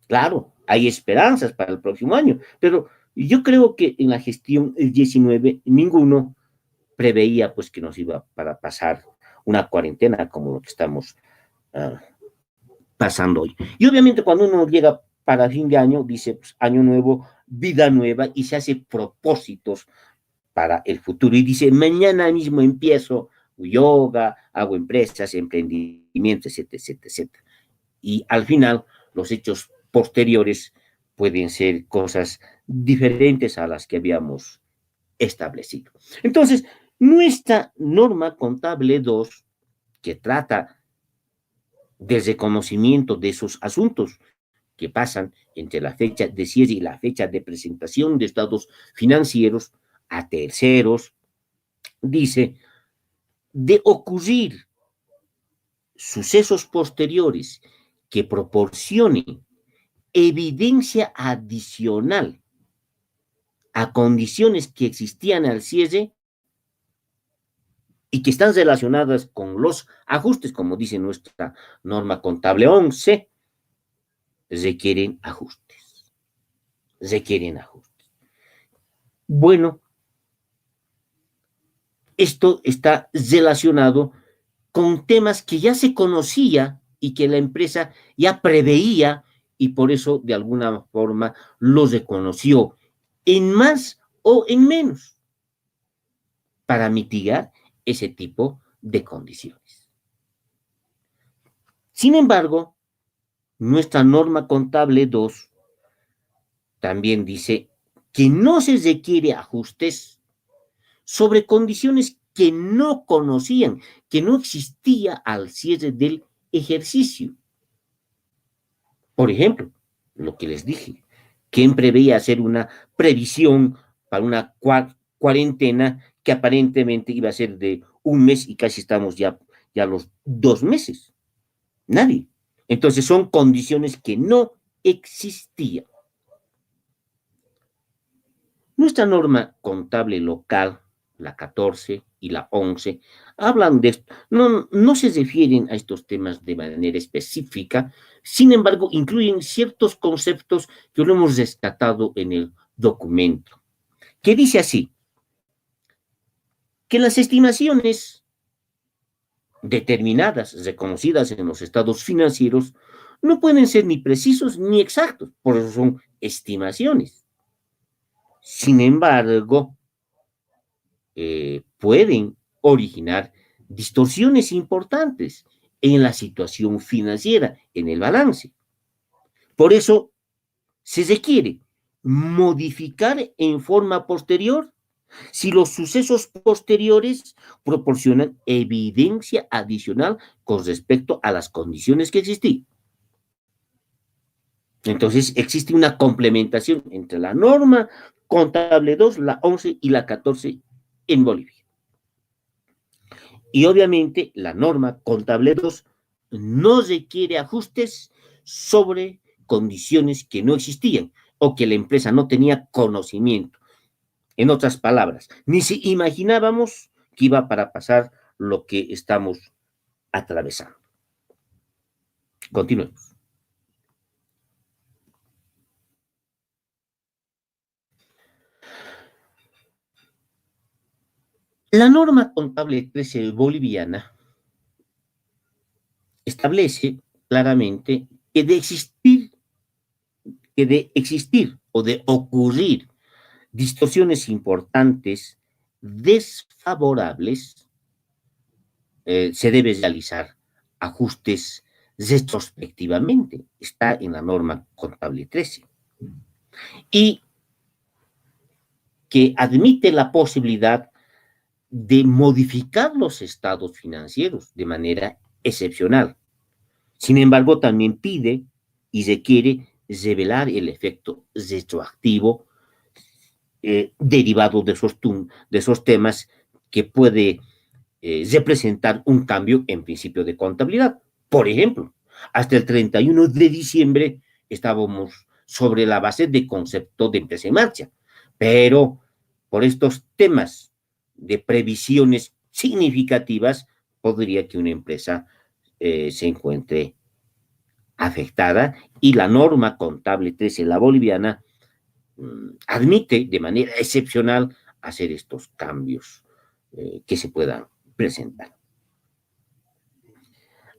Claro, hay esperanzas para el próximo año, pero yo creo que en la gestión 19 ninguno preveía pues que nos iba para pasar una cuarentena como lo que estamos pasando hoy. Y obviamente cuando uno llega para fin de año, dice pues, año nuevo, vida nueva, y se hace propósitos para el futuro y dice, mañana mismo empiezo yoga, hago empresas, emprendimientos, etcétera, etcétera, etcétera. Y al final los hechos posteriores pueden ser cosas diferentes a las que habíamos establecido. Entonces, nuestra norma contable 2, que trata del reconocimiento de esos asuntos que pasan entre la fecha de cierre y la fecha de presentación de estados financieros a terceros, dice, de ocurrir sucesos posteriores que proporcionen evidencia adicional a condiciones que existían al cierre y que están relacionadas con los ajustes, como dice nuestra norma contable 11, requieren ajustes. Requieren ajustes. Bueno, esto está relacionado con temas que ya se conocía y que la empresa ya preveía y por eso de alguna forma los reconoció en más o en menos para mitigar ese tipo de condiciones. Sin embargo, nuestra norma contable 2 también dice que no se requiere ajustes sobre condiciones que no conocían, que no existía al cierre del ejercicio. Por ejemplo, lo que les dije, ¿quién preveía hacer una previsión para una cuarentena que aparentemente iba a ser de un mes y casi estamos ya los 2 meses? Nadie. Entonces son condiciones que no existían. Nuestra norma contable local, la 14 y la 11, hablan de esto. No se refieren a estos temas de manera específica, sin embargo, incluyen ciertos conceptos que lo hemos rescatado en el documento, que dice así, que las estimaciones determinadas, reconocidas en los estados financieros, no pueden ser ni precisos ni exactos, por eso son estimaciones. Sin embargo, pueden originar distorsiones importantes en la situación financiera, en el balance. Por eso, se requiere modificar en forma posterior si los sucesos posteriores proporcionan evidencia adicional con respecto a las condiciones que existían. Entonces, existe una complementación entre la norma contable 2, la 11 y la 14 en Bolivia. Y obviamente la norma contable 2 no requiere ajustes sobre condiciones que no existían o que la empresa no tenía conocimiento. En otras palabras, ni si imaginábamos que iba para pasar lo que estamos atravesando. Continuemos. La norma contable 13 boliviana establece claramente que de existir o de ocurrir distorsiones importantes desfavorables, se debe realizar ajustes retrospectivamente. Está en la norma contable 13. Y que admite la posibilidad de modificar los estados financieros de manera excepcional. Sin embargo, también pide y requiere revelar el efecto retroactivo derivado de esos temas que puede representar un cambio en principio de contabilidad. Por ejemplo, hasta el 31 de diciembre estábamos sobre la base de concepto de empresa en marcha, pero por estos temas de previsiones significativas, podría que una empresa se encuentre afectada y la norma contable 13, la boliviana, admite de manera excepcional hacer estos cambios que se puedan presentar.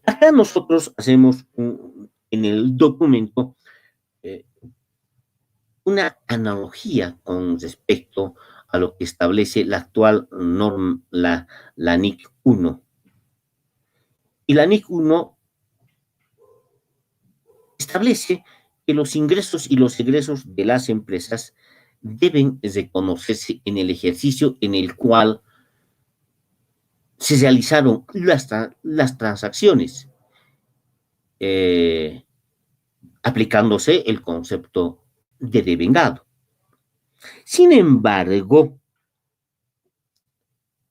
Acá nosotros hacemos en el documento eh, una analogía con respecto a lo que establece la actual norma, la NIC 1. Y la NIC 1 establece que los ingresos y los egresos de las empresas deben reconocerse en el ejercicio en el cual se realizaron las transacciones, eh, aplicándose el concepto de devengado. Sin embargo,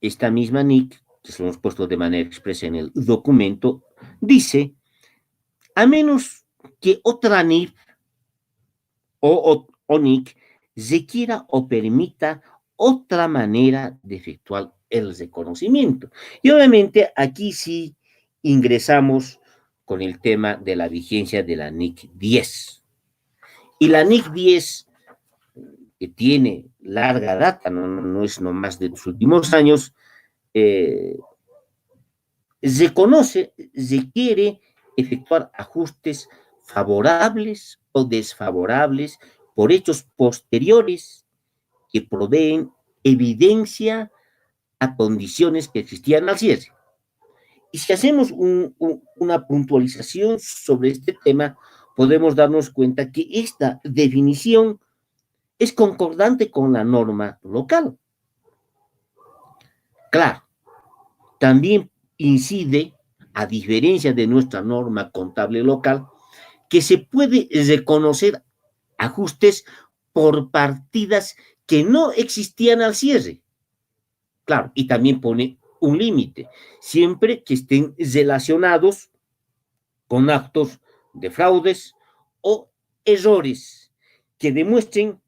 esta misma NIC, que se lo hemos puesto de manera expresa en el documento, dice, a menos que otra NIC o NIC requiera o permita otra manera de efectuar el reconocimiento. Y obviamente aquí sí ingresamos con el tema de la vigencia de la NIC 10. Y la NIC 10, que tiene larga data, no es nomás de los últimos años, requiere efectuar ajustes favorables o desfavorables por hechos posteriores que proveen evidencia a condiciones que existían al cierre. Y si hacemos una puntualización sobre este tema, podemos darnos cuenta que esta definición es concordante con la norma local. Claro, también incide, a diferencia de nuestra norma contable local, que se puede reconocer ajustes por partidas que no existían al cierre. Claro, y también pone un límite, siempre que estén relacionados con actos de fraudes o errores que demuestren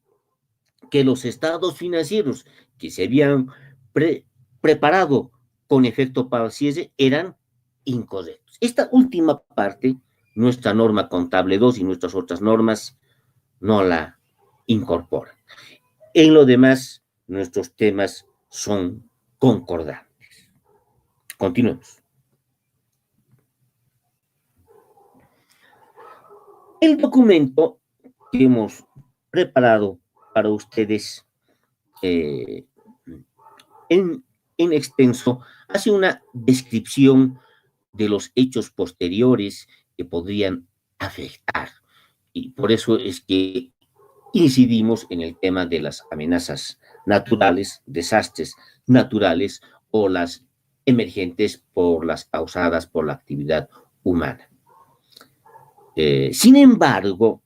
que los estados financieros que se habían preparado con efecto para el cierre eran incorrectos. Esta última parte, nuestra norma contable 2 y nuestras otras normas no la incorporan. En lo demás, nuestros temas son concordantes. Continuemos. El documento que hemos preparado para ustedes en extenso hace una descripción de los hechos posteriores que podrían afectar. Y por eso es que incidimos en el tema de las amenazas naturales, desastres naturales o las emergentes por las causadas por la actividad humana. Sin embargo,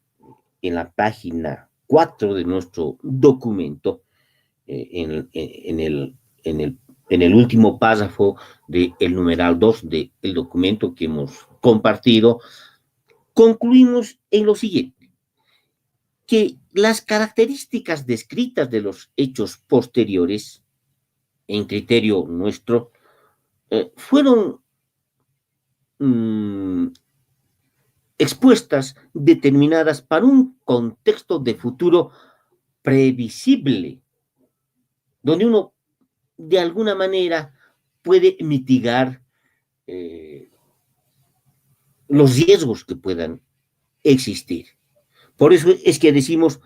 en la página 4 de nuestro documento, en el último párrafo del numeral 2 del documento que hemos compartido, concluimos en lo siguiente, que las características descritas de los hechos posteriores, en criterio nuestro, fueron expuestas, determinadas para un contexto de futuro previsible, donde uno de alguna manera puede mitigar los riesgos que puedan existir. Por eso es que decimos,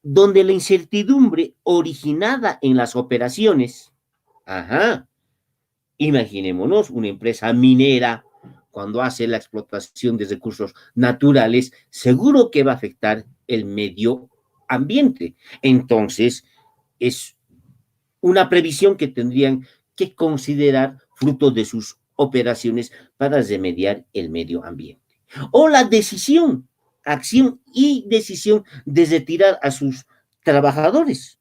donde la incertidumbre originada en las operaciones, imaginémonos una empresa minera cuando hace la explotación de recursos naturales, seguro que va a afectar el medio ambiente. Entonces, es una previsión que tendrían que considerar fruto de sus operaciones para remediar el medio ambiente. O la decisión, acción y decisión de retirar a sus trabajadores.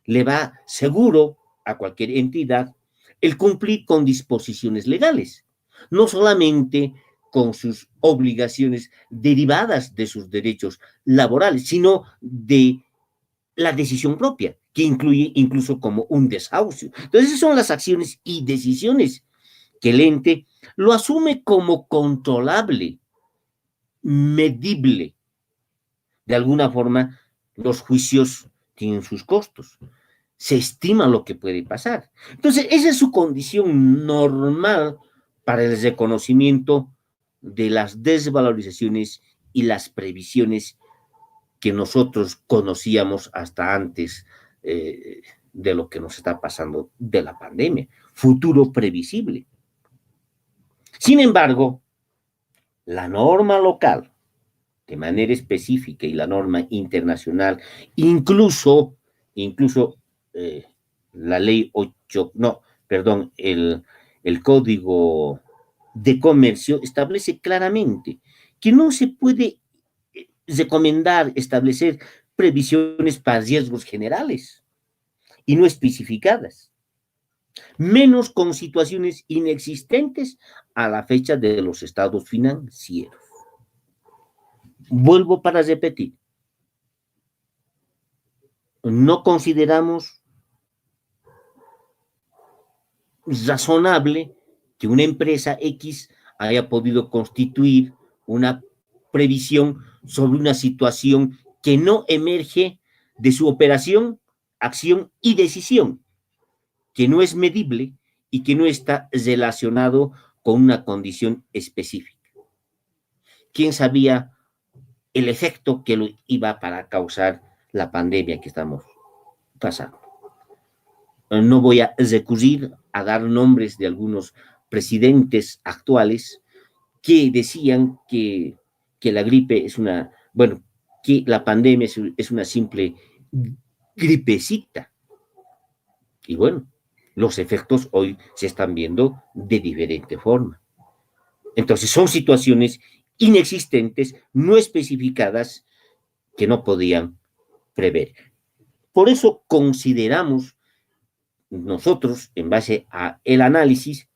Le va seguro a cualquier entidad el cumplir con disposiciones legales, no solamente con sus obligaciones derivadas de sus derechos laborales, sino de la decisión propia, que incluye incluso como un desahucio. Entonces, esas son las acciones y decisiones que el ente lo asume como controlable, medible. De alguna forma, los juicios tienen sus costos. Se estima lo que puede pasar. Entonces, esa es su condición normal para el reconocimiento de las desvalorizaciones y las previsiones que nosotros conocíamos hasta antes de lo que nos está pasando de la pandemia. Futuro previsible. Sin embargo, la norma local, de manera específica, y la norma internacional, incluso la ley 8, no, perdón, el Código de Comercio establece claramente que no se puede recomendar establecer previsiones para riesgos generales y no especificadas, menos con situaciones inexistentes a la fecha de los estados financieros. Vuelvo para repetir, no consideramos razonable que una empresa X haya podido constituir una previsión sobre una situación que no emerge de su operación, acción y decisión, que no es medible y que no está relacionado con una condición específica. ¿Quién sabía el efecto que lo iba para causar la pandemia que estamos pasando? No voy a recurrir a dar nombres de algunos presidentes actuales que decían que la gripe es una, bueno, que la pandemia es una simple gripecita. Y bueno, los efectos hoy se están viendo de diferente forma. Entonces, son situaciones inexistentes, no especificadas, que no podían prever. Por eso consideramos nosotros, en base a el análisis,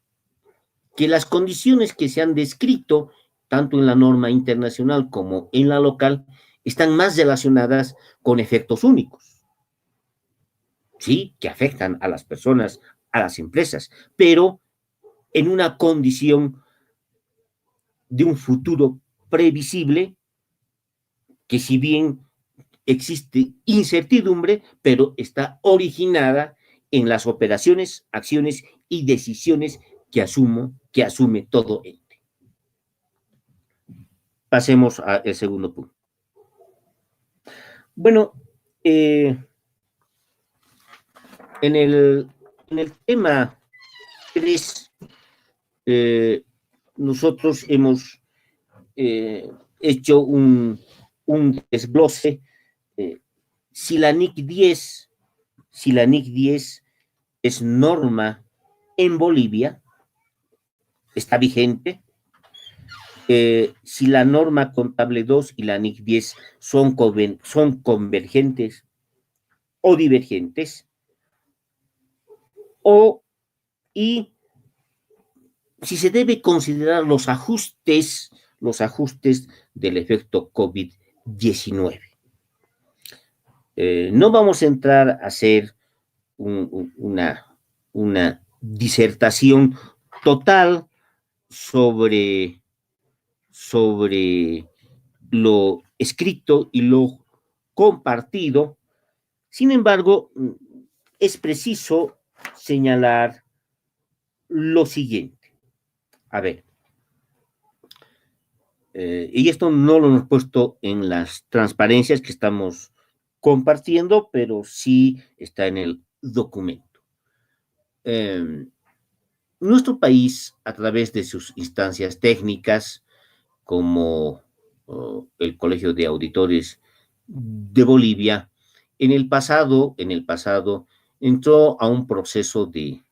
que las condiciones que se han descrito, tanto en la norma internacional como en la local, están más relacionadas con efectos únicos, ¿sí? Que afectan a las personas, a las empresas, pero en una condición de un futuro previsible, que si bien existe incertidumbre, pero está originada en las operaciones, acciones y decisiones que asume todo ente. Pasemos al segundo punto. Bueno, en el tema 3, nosotros hemos hecho un desglose si la NIC 10, si la NIC 10 es norma en Bolivia, está vigente. Si la norma contable 2 y la NIC 10 son convergentes o divergentes, y si se debe considerar los ajustes del efecto COVID-19. No vamos a entrar a hacer una disertación total sobre lo escrito y lo compartido. Sin embargo, es preciso señalar lo siguiente. A ver, y esto no lo hemos puesto en las transparencias que estamos compartiendo, pero sí está en el documento. Nuestro país, a través de sus instancias técnicas, como el Colegio de Auditores de Bolivia, en el pasado entró a un proceso de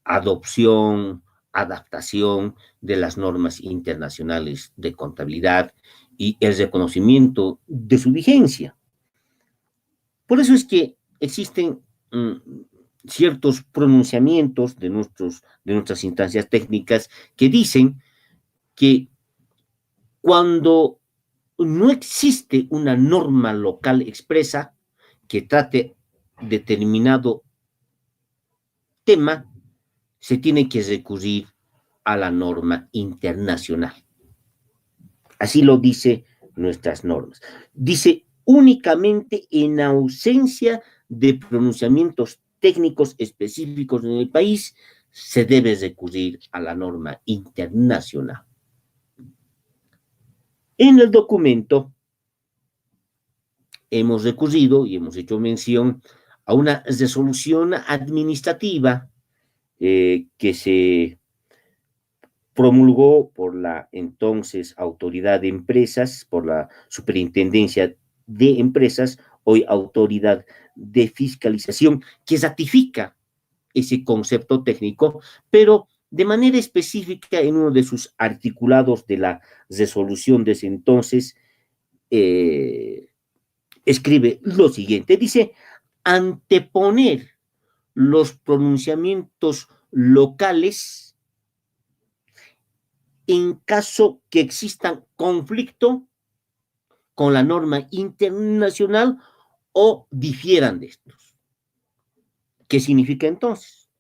adopción, adaptación de las normas internacionales de contabilidad y el reconocimiento de su vigencia. Por eso es que existen ciertos pronunciamientos de nuestras instancias técnicas que dicen que cuando no existe una norma local expresa que trate determinado tema, se tiene que recurrir a la norma internacional. Así lo dice nuestras normas. Dice únicamente en ausencia de pronunciamientos técnicos específicos en el país, se debe recurrir a la norma internacional. En el documento hemos recurrido y hemos hecho mención a una resolución administrativa que se promulgó por la entonces Autoridad de Empresas, por la Superintendencia de Empresas, hoy Autoridad de Fiscalización, que ratifica ese concepto técnico, pero de manera específica en uno de sus articulados de la resolución de ese entonces, escribe lo siguiente, dice, anteponer los pronunciamientos locales en caso que existan conflicto con la norma internacional o difieran de estos. ¿Qué significa entonces?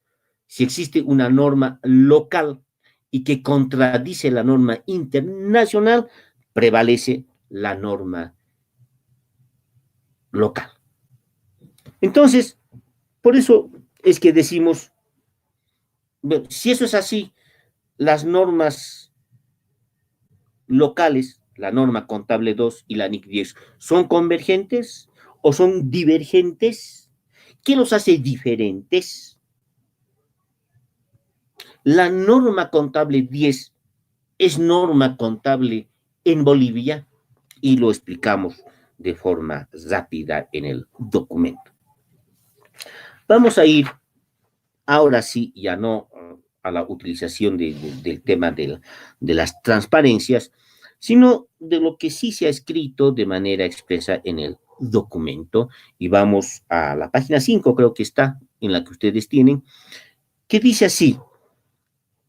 Si existe una norma local y que contradice la norma internacional, prevalece la norma local. Entonces, por eso es que decimos, bueno, si eso es así, las normas locales, la norma contable 2 y la NIC 10, ¿son convergentes o son divergentes? ¿Qué los hace diferentes? La norma contable 10 es norma contable en Bolivia y lo explicamos de forma rápida en el documento. Vamos a ir, ahora sí, ya no a la utilización del tema de las transparencias, sino de lo que sí se ha escrito de manera expresa en el documento. Y vamos a la página 5, creo que está, en la que ustedes tienen, que dice así,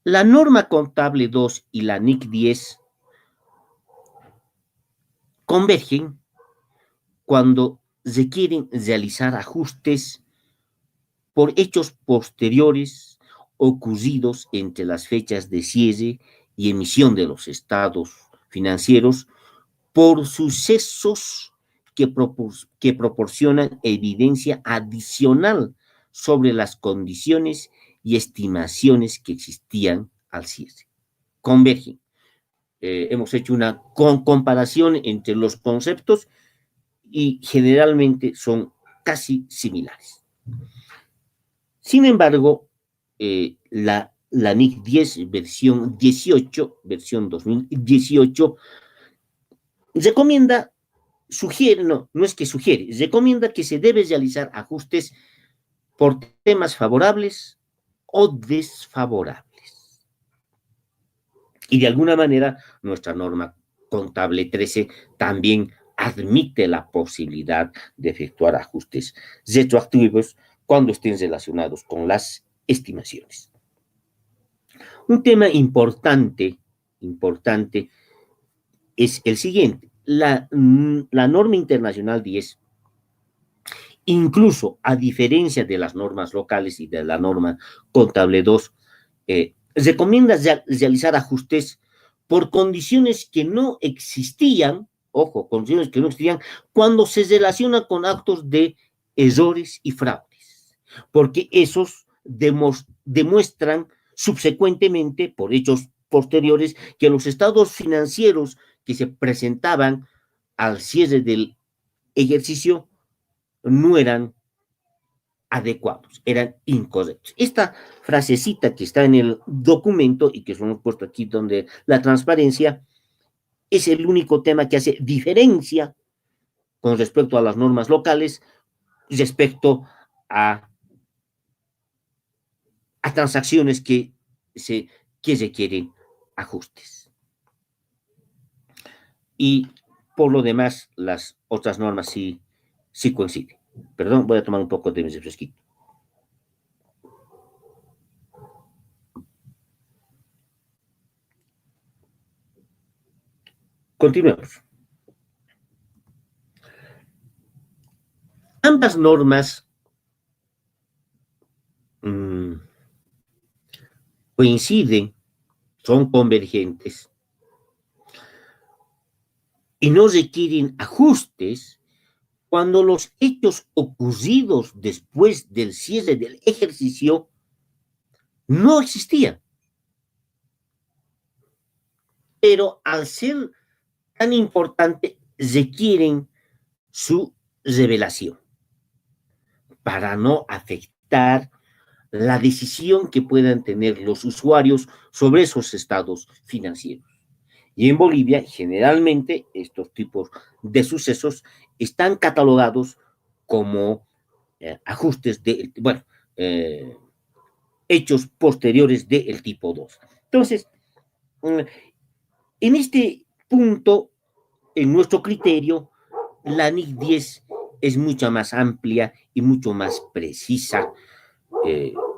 la norma contable 2 y la NIC 10 convergen cuando requieren realizar ajustes por hechos posteriores ocurridos entre las fechas de cierre y emisión de los estados financieros por sucesos que proporcionan evidencia adicional sobre las condiciones y estimaciones que existían al cierre. Convergen. Hemos hecho una comparación entre los conceptos y generalmente son casi similares. Sin embargo, la NIC 10 versión 18, versión 2018, recomienda sugiere, no es que sugiere, recomienda que se debe realizar ajustes por temas favorables o desfavorables. Y de alguna manera, nuestra norma contable 13 también admite la posibilidad de efectuar ajustes retroactivos cuando estén relacionados con las estimaciones. Un tema importante es el siguiente. La norma internacional 10, incluso a diferencia de las normas locales y de la norma contable 2, recomienda realizar ajustes por condiciones que no existían, ojo, condiciones que no existían, cuando se relaciona con actos de errores y fraudes, porque esos demuestran subsecuentemente, por hechos posteriores, que los estados financieros que se presentaban al cierre del ejercicio no eran adecuados, eran incorrectos. Esta frasecita que está en el documento y que hemos puesto aquí donde la transparencia es el único tema que hace diferencia con respecto a las normas locales, respecto a transacciones que requieren ajustes. Y por lo demás, las otras normas sí coinciden. Perdón, voy a tomar un poco de mi refresquito. Continuemos. Ambas normas coinciden, son convergentes y no requieren ajustes cuando los hechos ocurridos después del cierre del ejercicio no existían. Pero al ser tan importante, requieren su revelación para no afectar la decisión que puedan tener los usuarios sobre esos estados financieros. Y en Bolivia, generalmente, estos tipos de sucesos están catalogados como ajustes de, hechos posteriores del tipo 2. Entonces, en este punto, en nuestro criterio, la NIC 10 es mucho más amplia y mucho más precisa.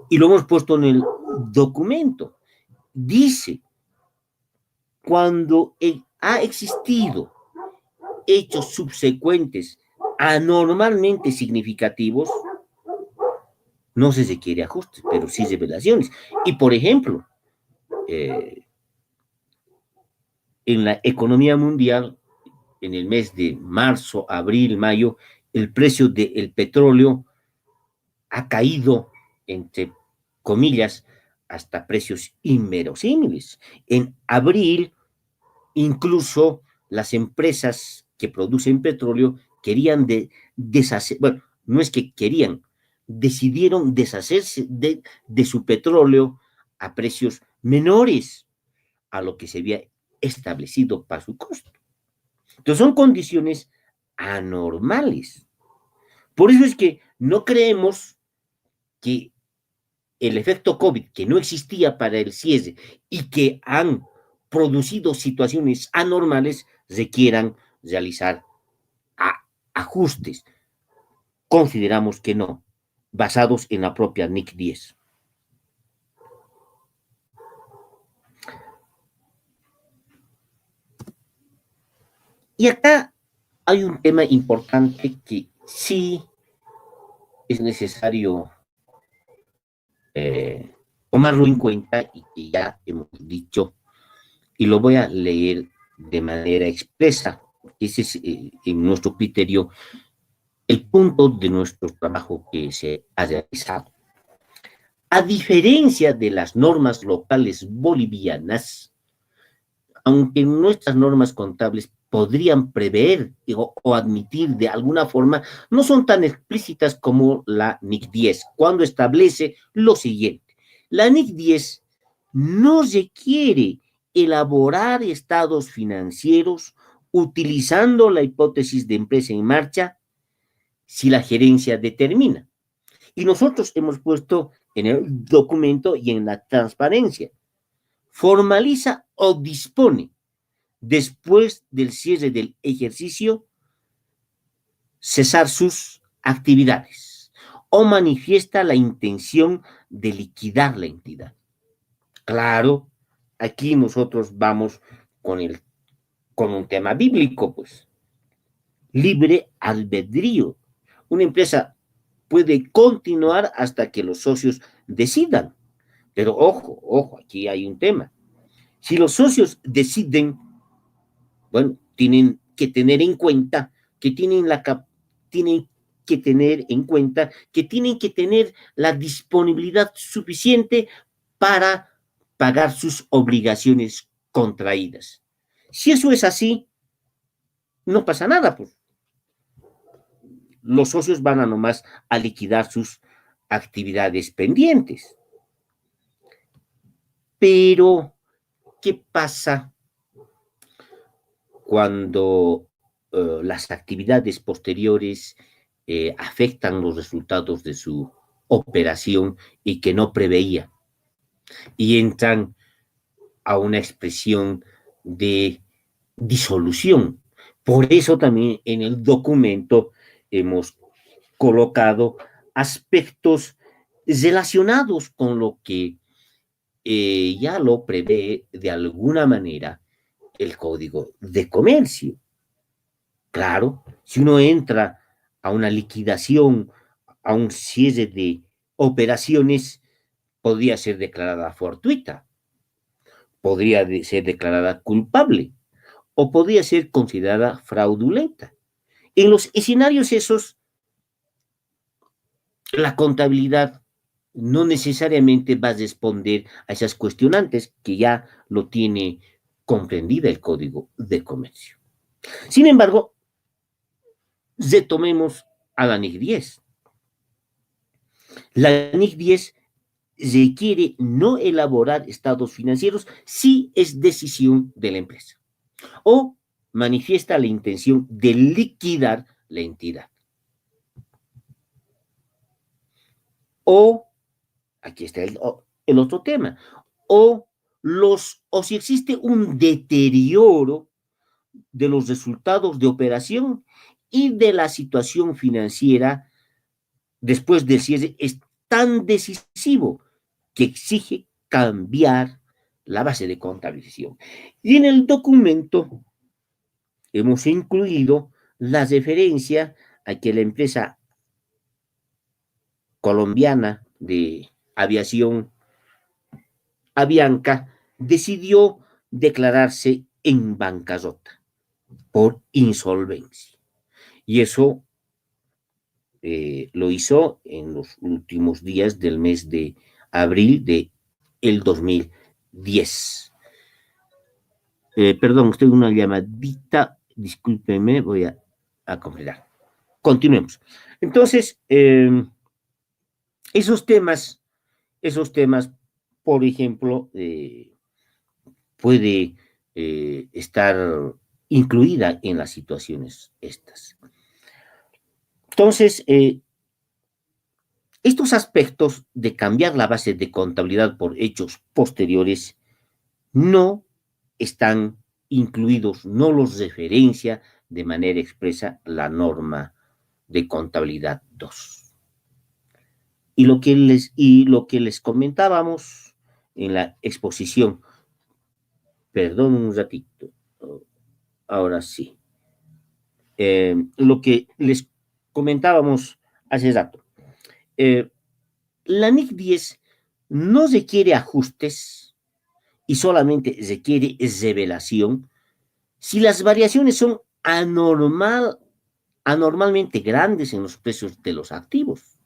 Y lo hemos puesto en el documento. Dice, cuando ha existido hechos subsecuentes anormalmente significativos, no se requiere ajustes, pero sí revelaciones. Y, por ejemplo, en la economía mundial, en el mes de marzo, abril, mayo, el precio del petróleo ha caído, entre comillas, hasta precios inverosímiles. En abril, incluso las empresas que producen petróleo querían deshacer, bueno, no es que querían, decidieron deshacerse de su petróleo a precios menores a lo que se había establecido para su costo. Entonces son condiciones anormales. Por eso es que no creemos que el efecto COVID, que no existía para el cierre y que han producido situaciones anormales, requieran realizar ajustes. Consideramos que no, basados en la propia NIC 10. Y acá hay un tema importante que sí es necesario tomarlo en cuenta y que ya hemos dicho, y lo voy a leer de manera expresa. Ese es, en nuestro criterio, el punto de nuestro trabajo que se ha realizado. A diferencia de las normas locales bolivianas, aunque nuestras normas contables podrían prever o admitir de alguna forma, no son tan explícitas como la NIC 10, cuando establece lo siguiente. La NIC 10 no requiere elaborar estados financieros utilizando la hipótesis de empresa en marcha si la gerencia determina. Y nosotros hemos puesto en el documento y en la transparencia, formaliza o dispone después del cierre del ejercicio cesar sus actividades o manifiesta la intención de liquidar la entidad. Claro, aquí nosotros vamos con un tema bíblico, pues. Libre albedrío. Una empresa puede continuar hasta que los socios decidan. Pero ojo, aquí hay un tema. Si los socios deciden, bueno, tienen que tener en cuenta que tienen que tener en cuenta que tienen que tener la disponibilidad suficiente para pagar sus obligaciones contraídas. Si eso es así, no pasa nada, pues. Los socios van a nomás a liquidar sus actividades pendientes. Pero, ¿qué pasa cuando las actividades posteriores afectan los resultados de su operación y que no preveía? Y entran a una expresión de disolución. Por eso también en el documento hemos colocado aspectos relacionados con lo que ya lo prevé de alguna manera el Código de Comercio. Claro, si uno entra a una liquidación, a un cierre de operaciones, podría ser declarada fortuita, podría ser declarada culpable o podría ser considerada fraudulenta. En los escenarios esos, la contabilidad no necesariamente va a responder a esas cuestionantes que ya lo tiene comprendida el Código de Comercio. Sin embargo, retomemos a la NIC 10. La NIC 10 requiere no elaborar estados financieros si es decisión de la empresa o manifiesta la intención de liquidar la entidad. O, aquí está el otro tema, o si existe un deterioro de los resultados de operación y de la situación financiera después del cierre es tan decisivo que exige cambiar la base de contabilización. Y en el documento hemos incluido la referencia a que la empresa colombiana de aviación Avianca decidió declararse en bancarrota por insolvencia. Y eso lo hizo en los últimos días del mes de abril de el 2010. Perdón, usted una llamadita, discúlpeme, voy a completar. Continuemos. Entonces, esos temas, por ejemplo, puede estar incluida en las situaciones estas. Entonces, estos aspectos de cambiar la base de contabilidad por hechos posteriores no están incluidos, no los referencia de manera expresa la norma de contabilidad 2. Y lo que les comentábamos en la exposición, perdón un ratito, ahora sí, lo que les comentábamos hace rato, la NIC 10 no requiere ajustes y solamente requiere revelación si las variaciones son anormalmente grandes en los precios de los activos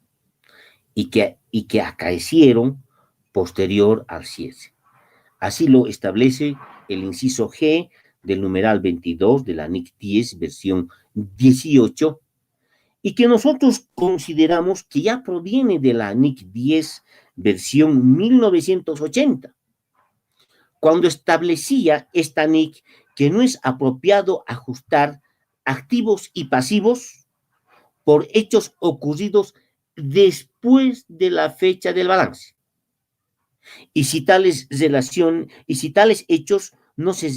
y que acaecieron posterior al cierre. Así lo establece el inciso G del numeral 22 de la NIC 10, versión 18, y que nosotros consideramos que ya proviene de la NIC 10, versión 1980, cuando establecía esta NIC que no es apropiado ajustar activos y pasivos por hechos ocurridos después de la fecha del balance. Y si tales hechos no se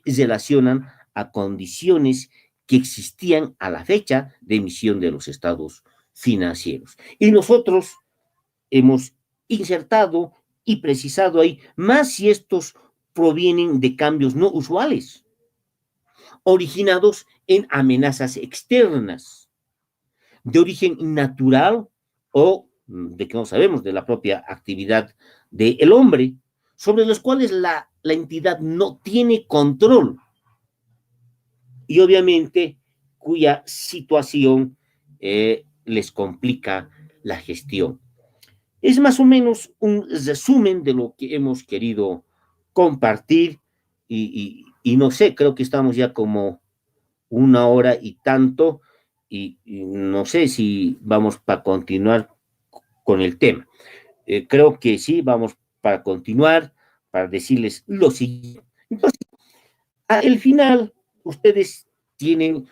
relacionan a condiciones que existían a la fecha de emisión de los estados financieros. Y nosotros hemos insertado y precisado ahí, más si estos provienen de cambios no usuales, originados en amenazas externas, de origen natural o de que no sabemos, de la propia actividad del hombre, sobre los cuales la entidad no tiene control y obviamente cuya situación les complica la gestión. Es más o menos un resumen de lo que hemos querido compartir y no sé, creo que estamos ya como 1 hora y tanto y no sé si vamos para continuar con el tema. Creo que sí, vamos para continuar, para decirles lo siguiente. Entonces, al final, ustedes tienen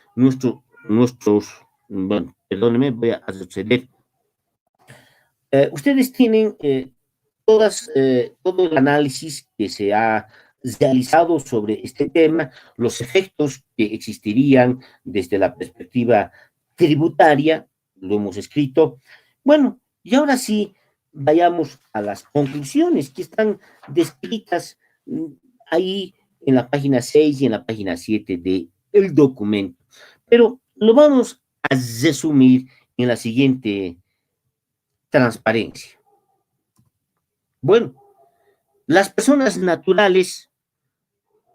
bueno, perdónenme, voy a suceder. Ustedes tienen todo el análisis que se ha realizado sobre este tema, los efectos que existirían desde la perspectiva tributaria, lo hemos escrito. Bueno, y ahora sí, vayamos a las conclusiones que están descritas ahí en la página 6 y en la página 7 del documento. Pero lo vamos a resumir en la siguiente transparencia. Bueno, las personas naturales,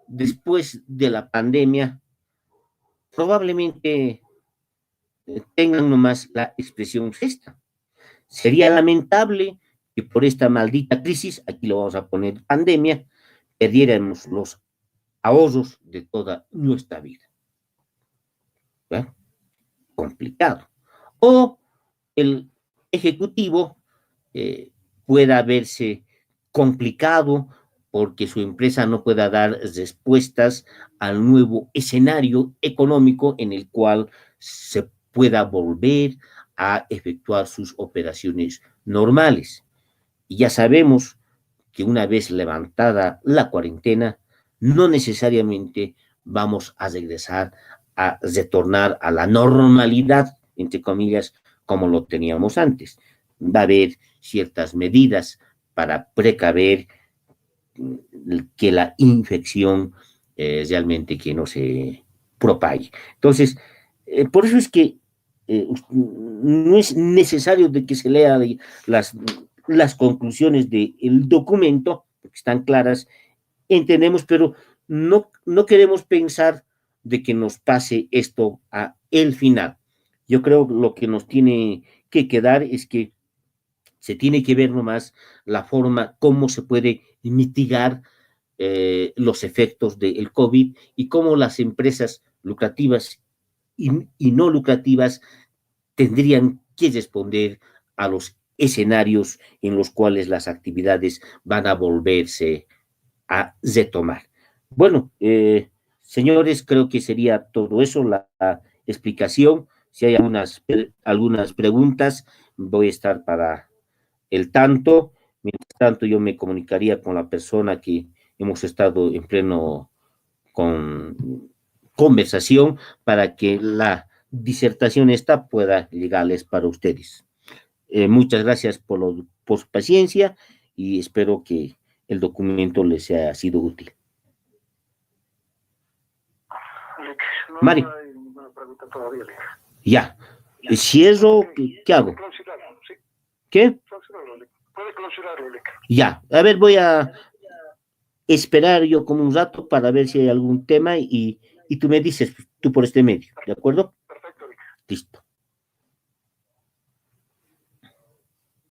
después de la pandemia, probablemente tengan nomás la expresión esta. Sería lamentable que por esta maldita crisis, aquí lo vamos a poner pandemia, perdiéramos los ahorros de toda nuestra vida. ¿Verdad? Complicado. O el ejecutivo pueda verse complicado porque su empresa no pueda dar respuestas al nuevo escenario económico en el cual se pueda volver a efectuar sus operaciones normales. Y ya sabemos que una vez levantada la cuarentena, no necesariamente vamos a regresar a retornar a la normalidad, entre comillas, como lo teníamos antes. Va a haber ciertas medidas para precaver que la infección realmente que no se propague. Entonces, por eso es que no es necesario de que se lea las conclusiones del documento, porque están claras, entendemos, pero no queremos pensar de que nos pase esto a el final. Yo creo que lo que nos tiene que quedar es que se tiene que ver nomás la forma cómo se puede mitigar los efectos del COVID y cómo las empresas lucrativas y no lucrativas tendrían que responder a los escenarios en los cuales las actividades van a volverse a retomar. Bueno, señores, creo que sería todo eso, la explicación. Si hay algunas preguntas, voy a estar para el tanto. Mientras tanto, yo me comunicaría con la persona que hemos estado en pleno conversación para que la disertación esta pueda llegarles para ustedes. Muchas gracias por su paciencia y espero que el documento les haya sido útil. No Mari. hay ninguna pregunta todavía. Ya. Cierro, ¿qué hago? Sí. ¿Qué? Puede clausurarlo, Lick. Ya. A ver, voy a esperar yo como un rato para ver si hay algún tema y tú me dices, tú por este medio, ¿de acuerdo? Perfecto, Lick. Listo.